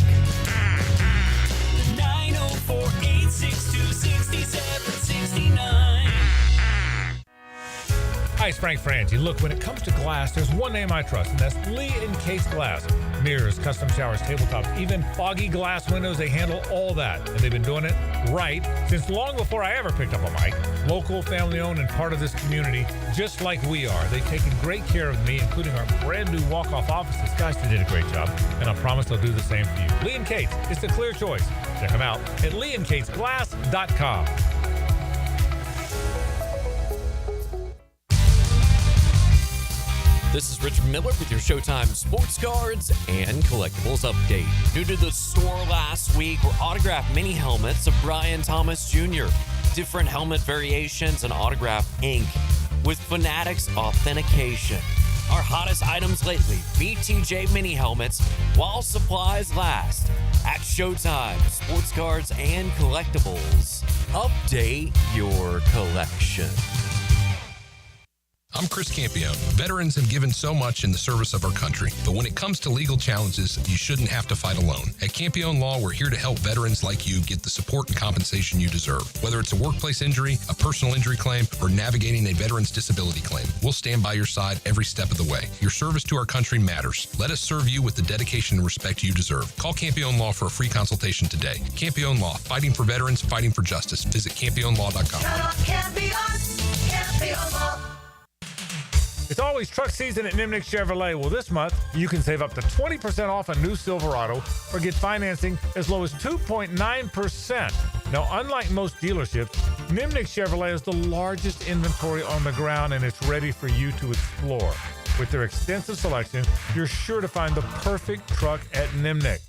904-862-6769.
Hi, it's Frank Frangie. Look, when it comes to glass, there's one name I trust, and that's Lee & Case Glass. Mirrors, custom showers, tabletops, even foggy glass windows, they handle all that. And they've been doing it right since long before I ever picked up a mic. Local, family-owned, and part of this community, just like we are. They've taken great care of me, including our brand-new walk-off offices. Guys, they did a great job, and I promise they'll do the same for you. Lee & Case, it's a clear choice. Check them out at leeandcaseglass.com.
This is Richard Miller with your Showtime Sports Cards and Collectibles Update. New to the store last week were autographed mini helmets of Brian Thomas Jr., different helmet variations, and autographed ink with Fanatics authentication. Our hottest items lately, BTJ mini helmets while supplies last. At Showtime Sports Cards and Collectibles. Update your collection.
I'm Chris Campione. Veterans have given so much in the service of our country, but when it comes to legal challenges, you shouldn't have to fight alone. At Campione Law, we're here to help veterans like you get the support and compensation you deserve. Whether it's a workplace injury, a personal injury claim, or navigating a veteran's disability claim, we'll stand by your side every step of the way. Your service to our country matters. Let us serve you with the dedication and respect you deserve. Call Campione Law for a free consultation today. Campione Law, fighting for veterans, fighting for justice. Visit CampioneLaw.com.
Count on Campione Law.
It's always truck season at Nimnick Chevrolet. Well, this month, you can save up to 20% off a new Silverado or get financing as low as 2.9%. Now, unlike most dealerships, Nimnick Chevrolet is the largest inventory on the ground, and it's ready for you to explore. With their extensive selection, you're sure to find the perfect truck at Nimnick.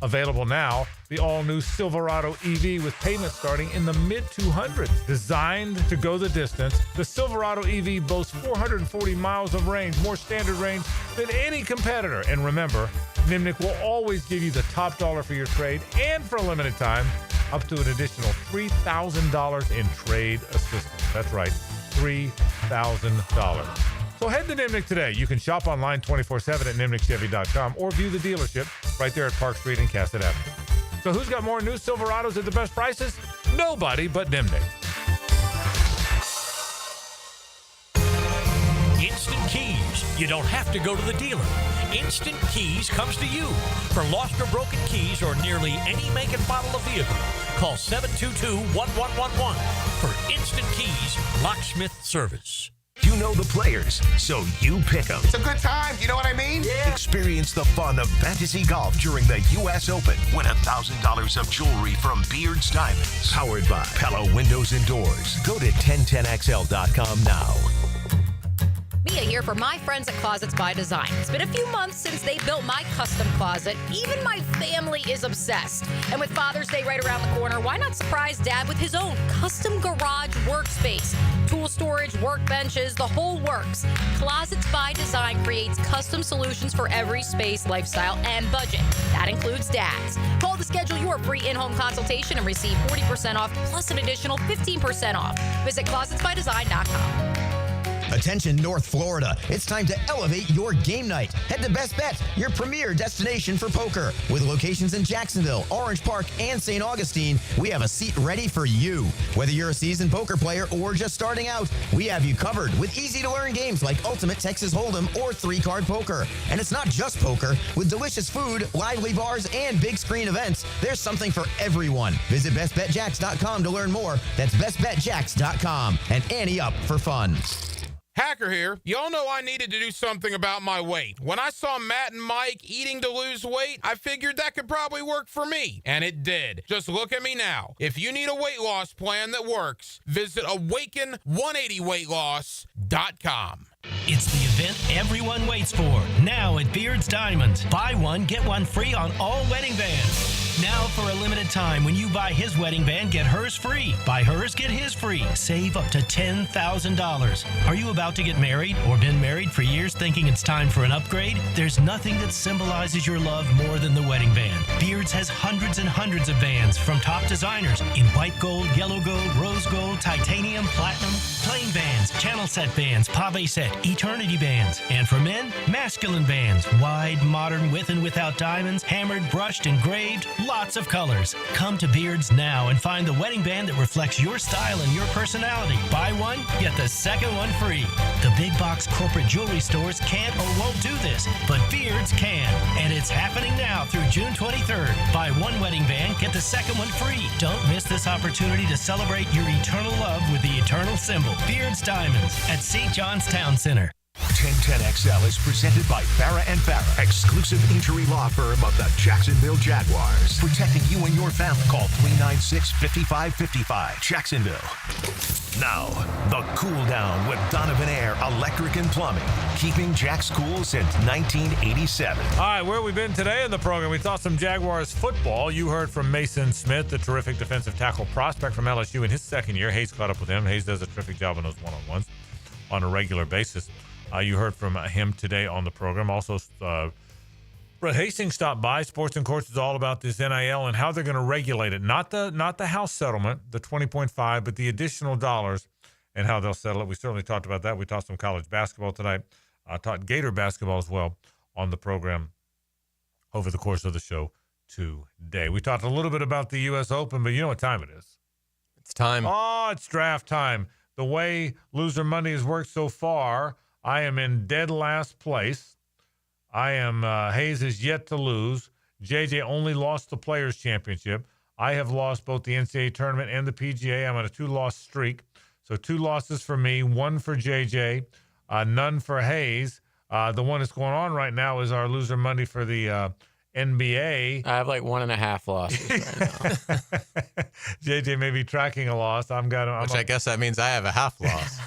Available now, the all-new Silverado EV with payments starting in the mid-200s. Designed to go the distance, the Silverado EV boasts 440 miles of range, more standard range than any competitor. And remember, Nimnick will always give you the top dollar for your trade, and for a limited time, up to an additional $3,000 in trade assistance. That's right, $3,000. So head to Nimnick today. You can shop online 24/7 at NimnickChevy.com or view the dealership right there at Park Street and Cassett Avenue. So who's got more new Silverados at the best prices? Nobody but Nimnick.
Instant Keys. You don't have to go to the dealer. Instant Keys comes to you. For lost or broken keys or nearly any make and model of vehicle, call 722-1111 for Instant Keys locksmith service.
You know the players, so you pick them.
It's a good time. You know what I mean? Yeah.
Experience the fun of fantasy golf during the U.S. Open. Win $1,000 of jewelry from Beard's Diamonds. Powered by Pella Windows and Doors. Go to 1010XL.com now.
Mia here for my friends at Closets by Design. It's been a few months since they built my custom closet. Even my family is obsessed. And with Father's Day right around the corner, why not surprise Dad with his own custom garage workspace? Tool storage, workbenches, the whole works. Closets by Design creates custom solutions for every space, lifestyle, and budget. That includes Dad's. Call to schedule your free in-home consultation and receive 40% off plus an additional 15% off. Visit closetsbydesign.com.
Attention North Florida, it's time to elevate your game night. Head to Best Bet, your premier destination for poker. With locations in Jacksonville, Orange Park, and St. Augustine, we have a seat ready for you. Whether you're a seasoned poker player or just starting out, we have you covered with easy-to-learn games like Ultimate Texas Hold'em or 3-card poker. And it's not just poker. With delicious food, lively bars, and big screen events, there's something for everyone. Visit bestbetjacks.com to learn more. That's bestbetjacks.com. And ante up for fun.
Hacker here. Y'all know I needed to do something about my weight. When I saw Matt and Mike eating to lose weight, I figured that could probably work for me. And it did. Just look at me now. If you need a weight loss plan that works, visit Awaken180weightloss.com.
It's the event everyone waits for. Now at Beard's Diamonds. Buy one, get one free on all wedding bands.
Now for a limited time, when you buy his wedding band, get hers free. Buy hers, get his free. Save up to $10,000. Are you about to get married or been married for years thinking it's time for an upgrade? There's nothing that symbolizes your love more than the wedding band. Beards has hundreds and hundreds of bands from top designers in white gold, yellow gold, rose gold, titanium, platinum, plain bands, channel set bands, pave set, eternity bands. And for men, masculine bands, wide, modern, with and without diamonds, hammered, brushed, engraved, lots of colors. Come to Beards now and find the wedding band that reflects your style and your personality. Buy one, get the second one free. The big box corporate jewelry stores can't or won't do this, but Beards can. And it's happening now through June 23rd. Buy one wedding band, get the second one free. Don't miss this opportunity to celebrate your eternal love with the eternal symbol, Beards Diamonds, at St. John's Town Center.
1010XL is presented by Farah & Farah, exclusive injury law firm of the Jacksonville Jaguars. Protecting you and your family. Call 396-5555. Jacksonville. Now, the Cool Down with Donovan Air Electric and Plumbing. Keeping Jack's cool since 1987.
All right, where we been today in the program? We saw some Jaguars football. You heard from Maason Smith, the terrific defensive tackle prospect from LSU in his second year. Hayes caught up with him. Hayes does a terrific job on those one-on-ones on a regular basis. You heard from him today on the program. Also, Brett Hastings stopped by. Sports and Courts is all about this NIL and how they're going to regulate it. Not the House settlement, the 20.5, but the additional dollars and how they'll settle it. We certainly talked about that. We talked some college basketball tonight. Taught Gator basketball as well on the program over the course of the show today. We talked a little bit about the U.S. Open, but you know what time it is.
It's time.
Oh, it's draft time. The way Loser Monday has worked so far, I am in dead last place. I am Hayes is yet to lose. JJ only lost the Players' Championship. I have lost both the NCAA tournament and the PGA. I'm on a 2-loss streak. So 2 losses for me, 1 for JJ, none for Hayes. The one that's going on right now is our Loser Monday for the NBA.
I have like 1.5 losses right now.
JJ may be tracking a loss.
I guess that means I have a half loss.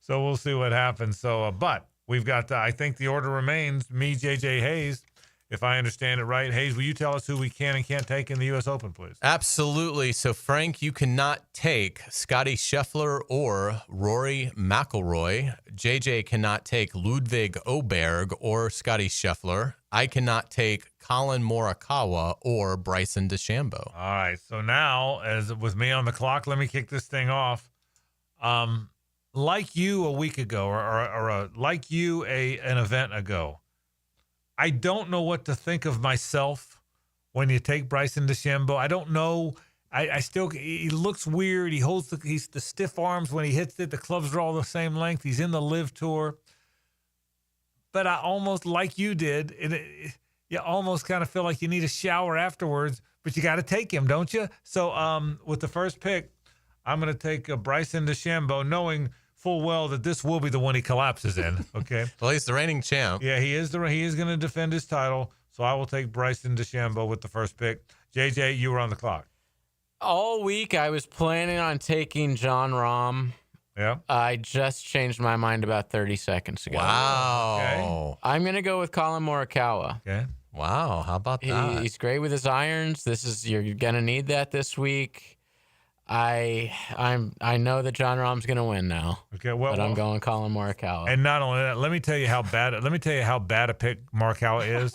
So we'll see what happens. So, but we've got, I think the order remains me, JJ, Hayes. If I understand it right. Hayes, will you tell us who we can and can't take in the U.S. Open, please?
Absolutely. So, Frank, you cannot take Scotty Scheffler or Rory McIlroy. JJ cannot take Ludwig Åberg or Scotty Scheffler. I cannot take Colin Morikawa or Bryson DeChambeau.
All right. So now, as with me on the clock, let me kick this thing off. Like you a week ago, or like you an event ago, I don't know what to think of myself when you take Bryson DeChambeau. I don't know. I still, he looks weird. He holds the stiff arms when he hits it. The clubs are all the same length. He's in the Live Tour. But I almost, like you did, you almost kind of feel like you need a shower afterwards, but you got to take him, don't you? So with the first pick, I'm going to take Bryson DeChambeau, knowing full well that this will be the one he collapses in. Okay.
Well, he's the reigning champ.
Yeah, he is going to defend his title. So I will take Bryson DeChambeau with the first pick. JJ, you were on the clock.
All week I was planning on taking Jon Rahm.
Yeah.
I just changed my mind about 30 seconds ago.
Wow.
Okay.
I'm going to go with Colin Morikawa.
Okay.
Wow. How about that?
He's great with his irons. You're going to need that this week. I know that Jon Rahm's going to win now.
Okay, well,
but I'm going Colin Morikawa.
And not only that, let me tell you how bad a pick Morikawa is.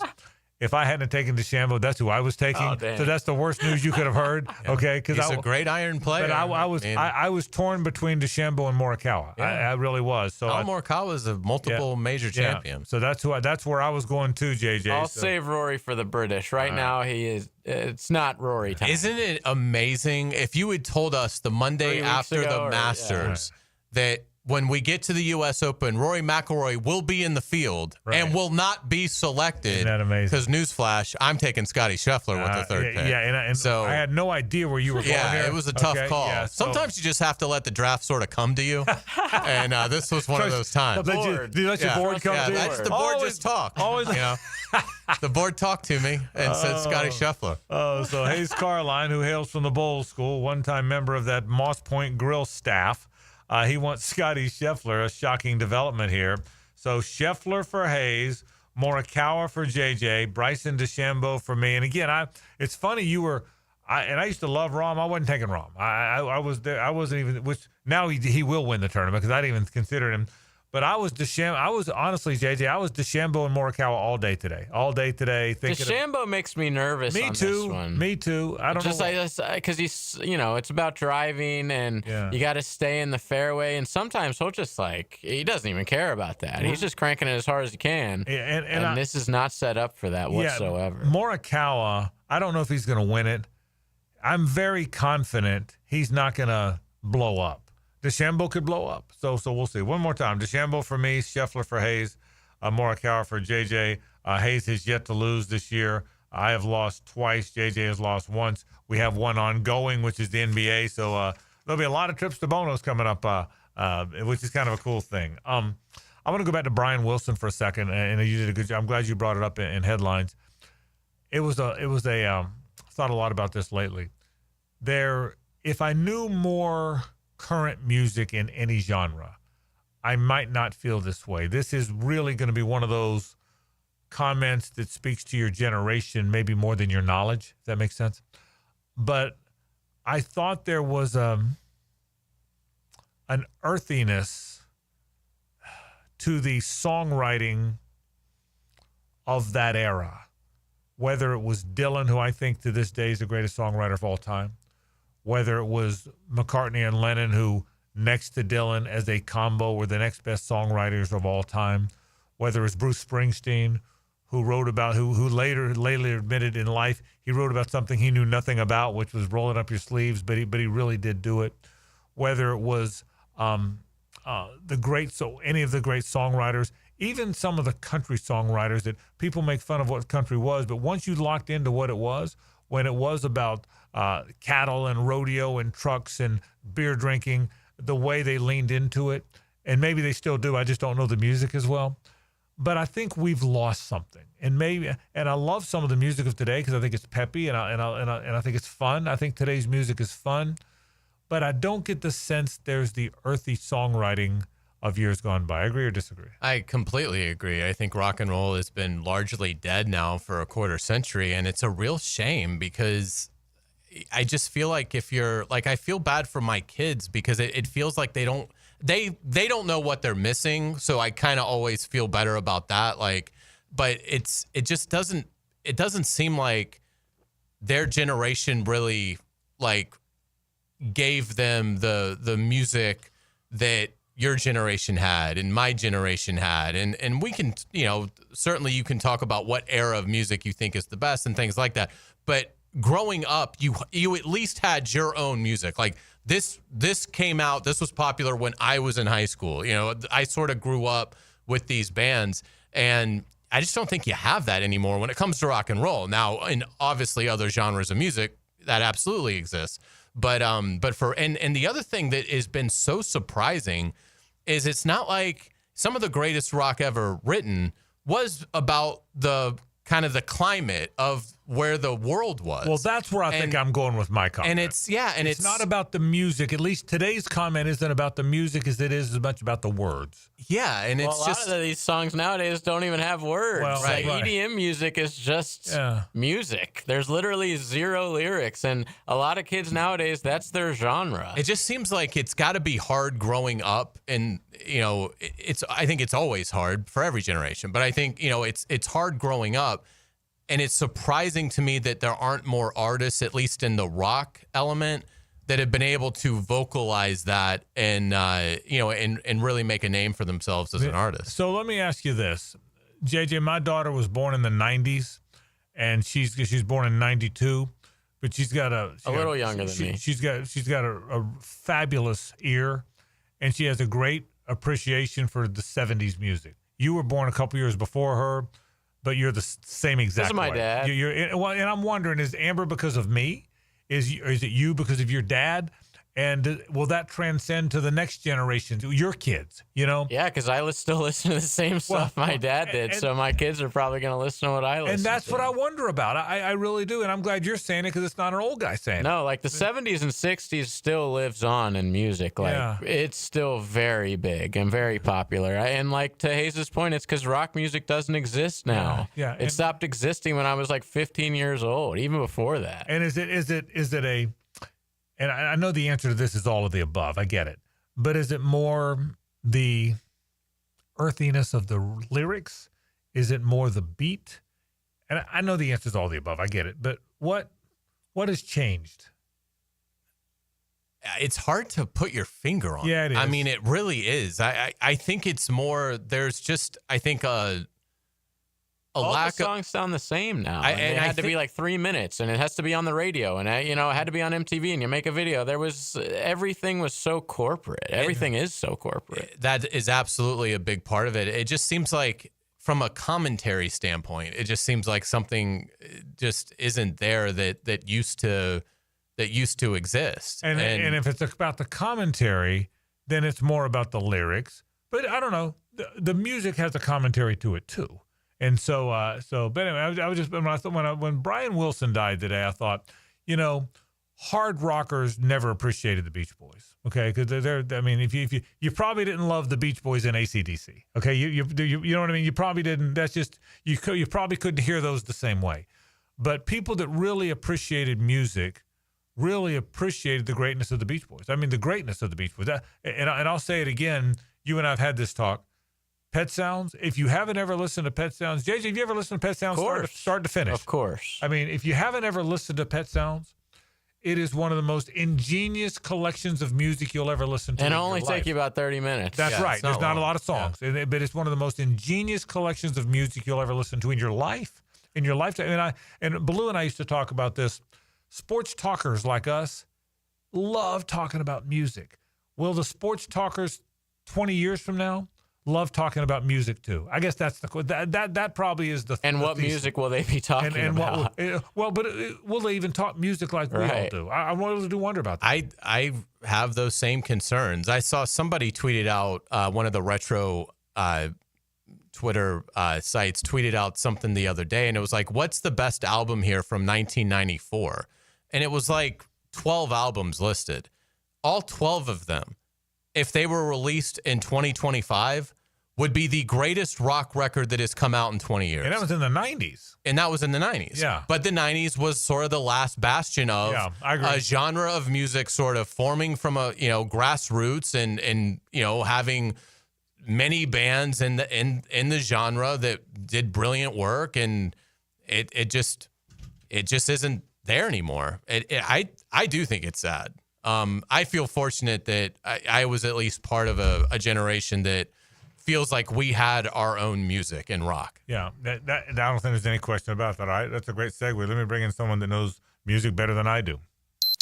If I hadn't taken DeChambeau, that's who I was taking.
Oh, damn.
So that's the worst news you could have heard. Okay, because
he's a great iron player.
But I was torn between DeChambeau and Morikawa.
Yeah.
I really was. So
Morikawa is a multiple major champion.
So that's where I was going to, JJ.
I'll save Rory for the British. Right now, he is. It's not Rory time.
Isn't it amazing? If you had told us the Monday after the Masters that when we get to the U.S. Open, Rory McIlroy will be in the field and will not be selected.
Isn't that amazing?
Because newsflash, I'm taking Scotty Scheffler with the third pick.
Yeah, and so I had no idea where you were going here.
It was a tough call. Yeah, Sometimes you just have to let the draft sort of come to you. And this was one of those times.
Did you let your board come to you?
The board just talked.
Always.
The board talked to me and said Scotty Scheffler.
Oh, so Hayes Carline, who hails from the Bowles School, one-time member of that Moss Point Grill staff, he wants Scotty Scheffler, a shocking development here. So Scheffler for Hayes, Morikawa for JJ, Bryson DeChambeau for me. And again, it's funny I used to love Rahm. I wasn't taking Rahm. I was there. I wasn't even. Which now he will win the tournament because I didn't even consider him. But I was DeChambeau. I was honestly, JJ. I was DeChambeau and Morikawa all day today.
DeChambeau makes me nervous.
Me
on
too.
This one.
Me too. I don't know.
Because he's, it's about driving and you got to stay in the fairway. And sometimes he'll just he doesn't even care about that. He's just cranking it as hard as he can. And this is not set up for that whatsoever.
Morikawa, I don't know if he's going to win it. I'm very confident he's not going to blow up. DeChambeau could blow up. So we'll see. One more time. DeChambeau for me, Scheffler for Hayes, Morikawa for JJ. Hayes has yet to lose this year. I have lost twice. JJ has lost once. We have one ongoing, which is the NBA. So there'll be a lot of trips to Bonos coming up, which is kind of a cool thing. I want to go back to Brian Wilson for a second, and you did a good job. I'm glad you brought it up in headlines. It was a thought a lot about this lately. If I knew more current music in any genre, I might not feel this way. This is really going to be one of those comments that speaks to your generation, maybe more than your knowledge, if that makes sense. But I thought there was an earthiness to the songwriting of that era, whether it was Dylan, who I think to this day is the greatest songwriter of all time, whether it was McCartney and Lennon, who next to Dylan as a combo were the next best songwriters of all time, whether it was Bruce Springsteen, who wrote about, who later admitted in life he wrote about something he knew nothing about, which was rolling up your sleeves, but he really did do it. Whether it was any of the great songwriters, even some of the country songwriters that people make fun of what country was, but once you locked into what it was, when it was about cattle and rodeo and trucks and beer drinking, the way they leaned into it, and maybe they still do. I just don't know the music as well. But I think we've lost something, and I love some of the music of today because I think it's peppy and I think it's fun. I think today's music is fun, but I don't get the sense there's the earthy songwriting of years gone by. Agree or disagree?
I completely agree. I think rock and roll has been largely dead now for a quarter century, and it's a real shame because I just feel like I feel bad for my kids because it feels like they don't know what they're missing. So I kind of always feel better about that. But it just doesn't seem like their generation really gave them the music that your generation had and my generation had. And we can, certainly you can talk about what era of music you think is the best and things like that. But growing up, you at least had your own music. Like this came out, this was popular when I was in high school. I sort of grew up with these bands, and I just don't think you have that anymore when it comes to rock and roll. Now, in obviously other genres of music, that absolutely exists. But the other thing that has been so surprising is it's not like some of the greatest rock ever written was about the kind of the climate of where the world was.
Well, that's where I think I'm going with my comment.
And
it's not about the music. At least today's comment isn't about the music as it is as much about the words.
Yeah, and it's
a lot of these songs nowadays don't even have words.
Well,
right. EDM music is just music. There's literally zero lyrics, and a lot of kids nowadays, that's their genre.
It just seems like it's got to be hard growing up, and I think it's always hard for every generation, but I think it's hard growing up. And it's surprising to me that there aren't more artists, at least in the rock element, that have been able to vocalize that and really make a name for themselves as an artist.
So let me ask you this, JJ. My daughter was born in the '90s, and she's born in '92, but she's got a
little younger than me.
She's got a fabulous ear, and she has a great appreciation for the '70s music. You were born a couple years before her. But you're the same exact
This is my
way.
dad.
And I'm wondering, is Amber because of me? Is it you because of your dad? And will that transcend to the next generation, to your kids, you know?
Yeah, because I still listen to the same stuff my dad did, so my kids are probably going to listen to what I listen to.
And that's what I wonder about. I really do, and I'm glad you're saying it because it's not an old guy saying it.
No, like the 70s and 60s still lives on in music. Like it's still very big and very popular. And like to Hayes' point, it's because rock music doesn't exist now.
Yeah.
It stopped existing when I was like 15 years old, even before that.
And is it a... And I know the answer to this is all of the above. I get it. But is it more the earthiness of the lyrics? Is it more the beat? And I know the answer is all of the above. I get it. But what has changed?
It's hard to put your finger on.
Yeah, it is.
I mean, it really is. I think it's more, there's just, I think
All the songs sound the same now. It had to be like 3 minutes, and it has to be on the radio, and it had to be on MTV, and you make a video. Everything was so corporate. Everything is so corporate.
That is absolutely a big part of it. It just seems like, from a commentary standpoint, it just seems like something just isn't there that used to exist.
And if it's about the commentary, then it's more about the lyrics. But I don't know. The music has a commentary to it too. And but anyway, I was just when Brian Wilson died today, I thought, hard rockers never appreciated the Beach Boys, okay? Because if you probably didn't love the Beach Boys in AC/DC, okay? You know what I mean? You probably didn't. That's just you probably couldn't hear those the same way. But people that really appreciated music really appreciated the greatness of the Beach Boys. I mean, the greatness of the Beach Boys. And I'll say it again. You and I have had this talk. Pet Sounds. If you haven't ever listened to Pet Sounds, JJ, have you ever listened to Pet Sounds start to finish?
Of course.
I mean, if you haven't ever listened to Pet Sounds, it is one of the most ingenious collections of music you'll ever listen to.
And it'll only take you about 30 minutes.
That's right. There's not a lot of songs, but it's one of the most ingenious collections of music you'll ever listen to in your life. In your lifetime. And Baloo and I used to talk about this. Sports talkers like us love talking about music. Will the sports talkers 20 years from now love talking about music too? I guess that's that probably is the.
And what music will they be talking about?
Will they even talk music like we all do? I really do wonder about that.
I have those same concerns. I saw somebody tweeted out one of the retro Twitter sites tweeted out something the other day, and it was like, "What's the best album here from 1994?" And it was like 12 albums listed. All 12 of them, if they were released in 2025, would be the greatest rock record that has come out in 20 years.
And that was in the 90s.
Yeah. But the 90s was sort of the last bastion of a genre of music sort of forming from a, grassroots and having many bands in the genre that did brilliant work, and it just isn't there anymore. I do think it's sad. I feel fortunate that I was at least part of a generation that feels like we had our own music and rock.
Yeah, I don't think there's any question about that. All right, that's a great segue. Let me bring in someone that knows music better than I do.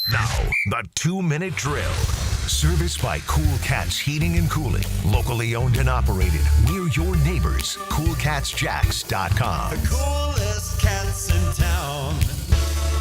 Now, the 2-minute drill. Serviced by Cool Cats Heating and Cooling. Locally owned and operated. We're your neighbors. CoolCatsJacks.com.
The coolest cats in town.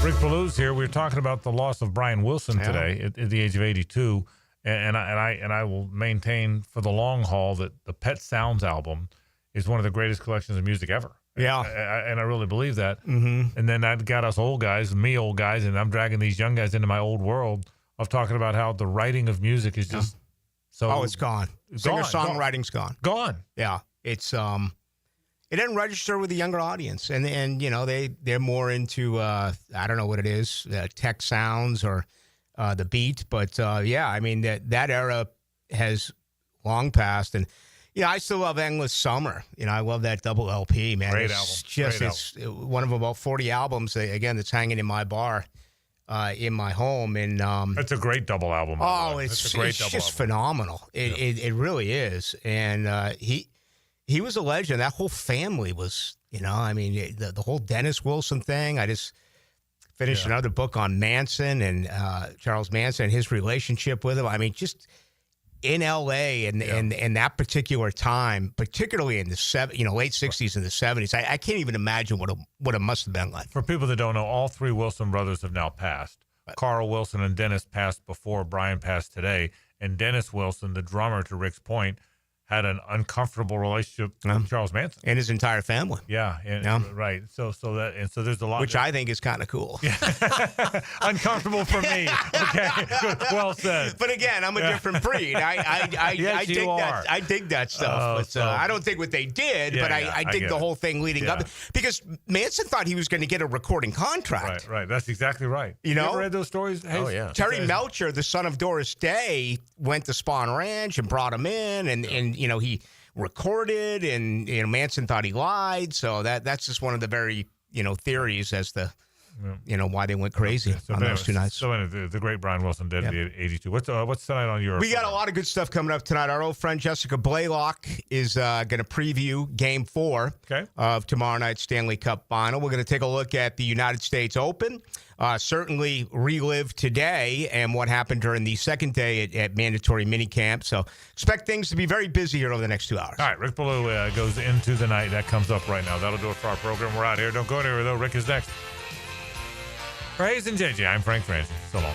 Rick Ballou's here. We were talking about the loss of Brian Wilson today at the age of 82, and I will maintain for the long haul that the Pet Sounds album is one of the greatest collections of music ever.
Yeah,
and I really believe that.
Mm-hmm.
And then that got us old guys, old guys, and I'm dragging these young guys into my old world of talking about how the writing of music is just so.
Oh, it's gone. Singer-songwriting's gone.
Gone.
Yeah, it's it didn't register with the younger audience, and they're more into I don't know what it is, tech sounds or the beat, but that era has long passed, and I still love Endless Summer. I love that double LP, man.
Great
It's one of about 40 albums again that's hanging in my bar. In my home, and
that's a great double album.
It's just phenomenal. It really is, and he was a legend. That whole family was, the whole Dennis Wilson thing. I just finished another book on Maason and Charles Maason and his relationship with him. I mean, just in L.A. and that particular time, particularly in the late 60s and the 70s, I can't even imagine what it must have been like.
For people that don't know, all three Wilson brothers have now passed. Carl Wilson and Dennis passed before Brian passed today. And Dennis Wilson, the drummer, to Rick's point, had an uncomfortable relationship with Charles Manson
and his entire family.
Yeah, right. So there's a lot,
which I think is kind of cool.
Yeah. Uncomfortable for me. Okay, good. Well said.
But again, I'm a different breed. I dig that. I dig that stuff. But I don't think what they did.
Yeah,
but I dig the whole thing leading up because Manson thought he was going to get a recording contract.
Right. That's exactly right.
You
ever read those stories?
Oh yeah.
Terry Melcher, the son of Doris Day, went to Spawn Ranch and brought him in, and he recorded, and Manson thought he lied. So that's just one of the very theories as to why they went crazy on those 2 nights.
So the great Brian Wilson did the 82. What's tonight on your?
We got a lot of good stuff coming up tonight. Our old friend Jessica Blaylock is going to preview Game 4 of tomorrow night's Stanley Cup Final. We're going to take a look at the United States Open. Certainly relive today and what happened during the second day at mandatory minicamp. So expect things to be very busy here over the next 2 hours.
All right, Rick Ballou goes into the night. That comes up right now. That'll do it for our program. We're out here. Don't go anywhere, though. Rick is next. For Hayes and JJ, I'm Frank Frangie. So long.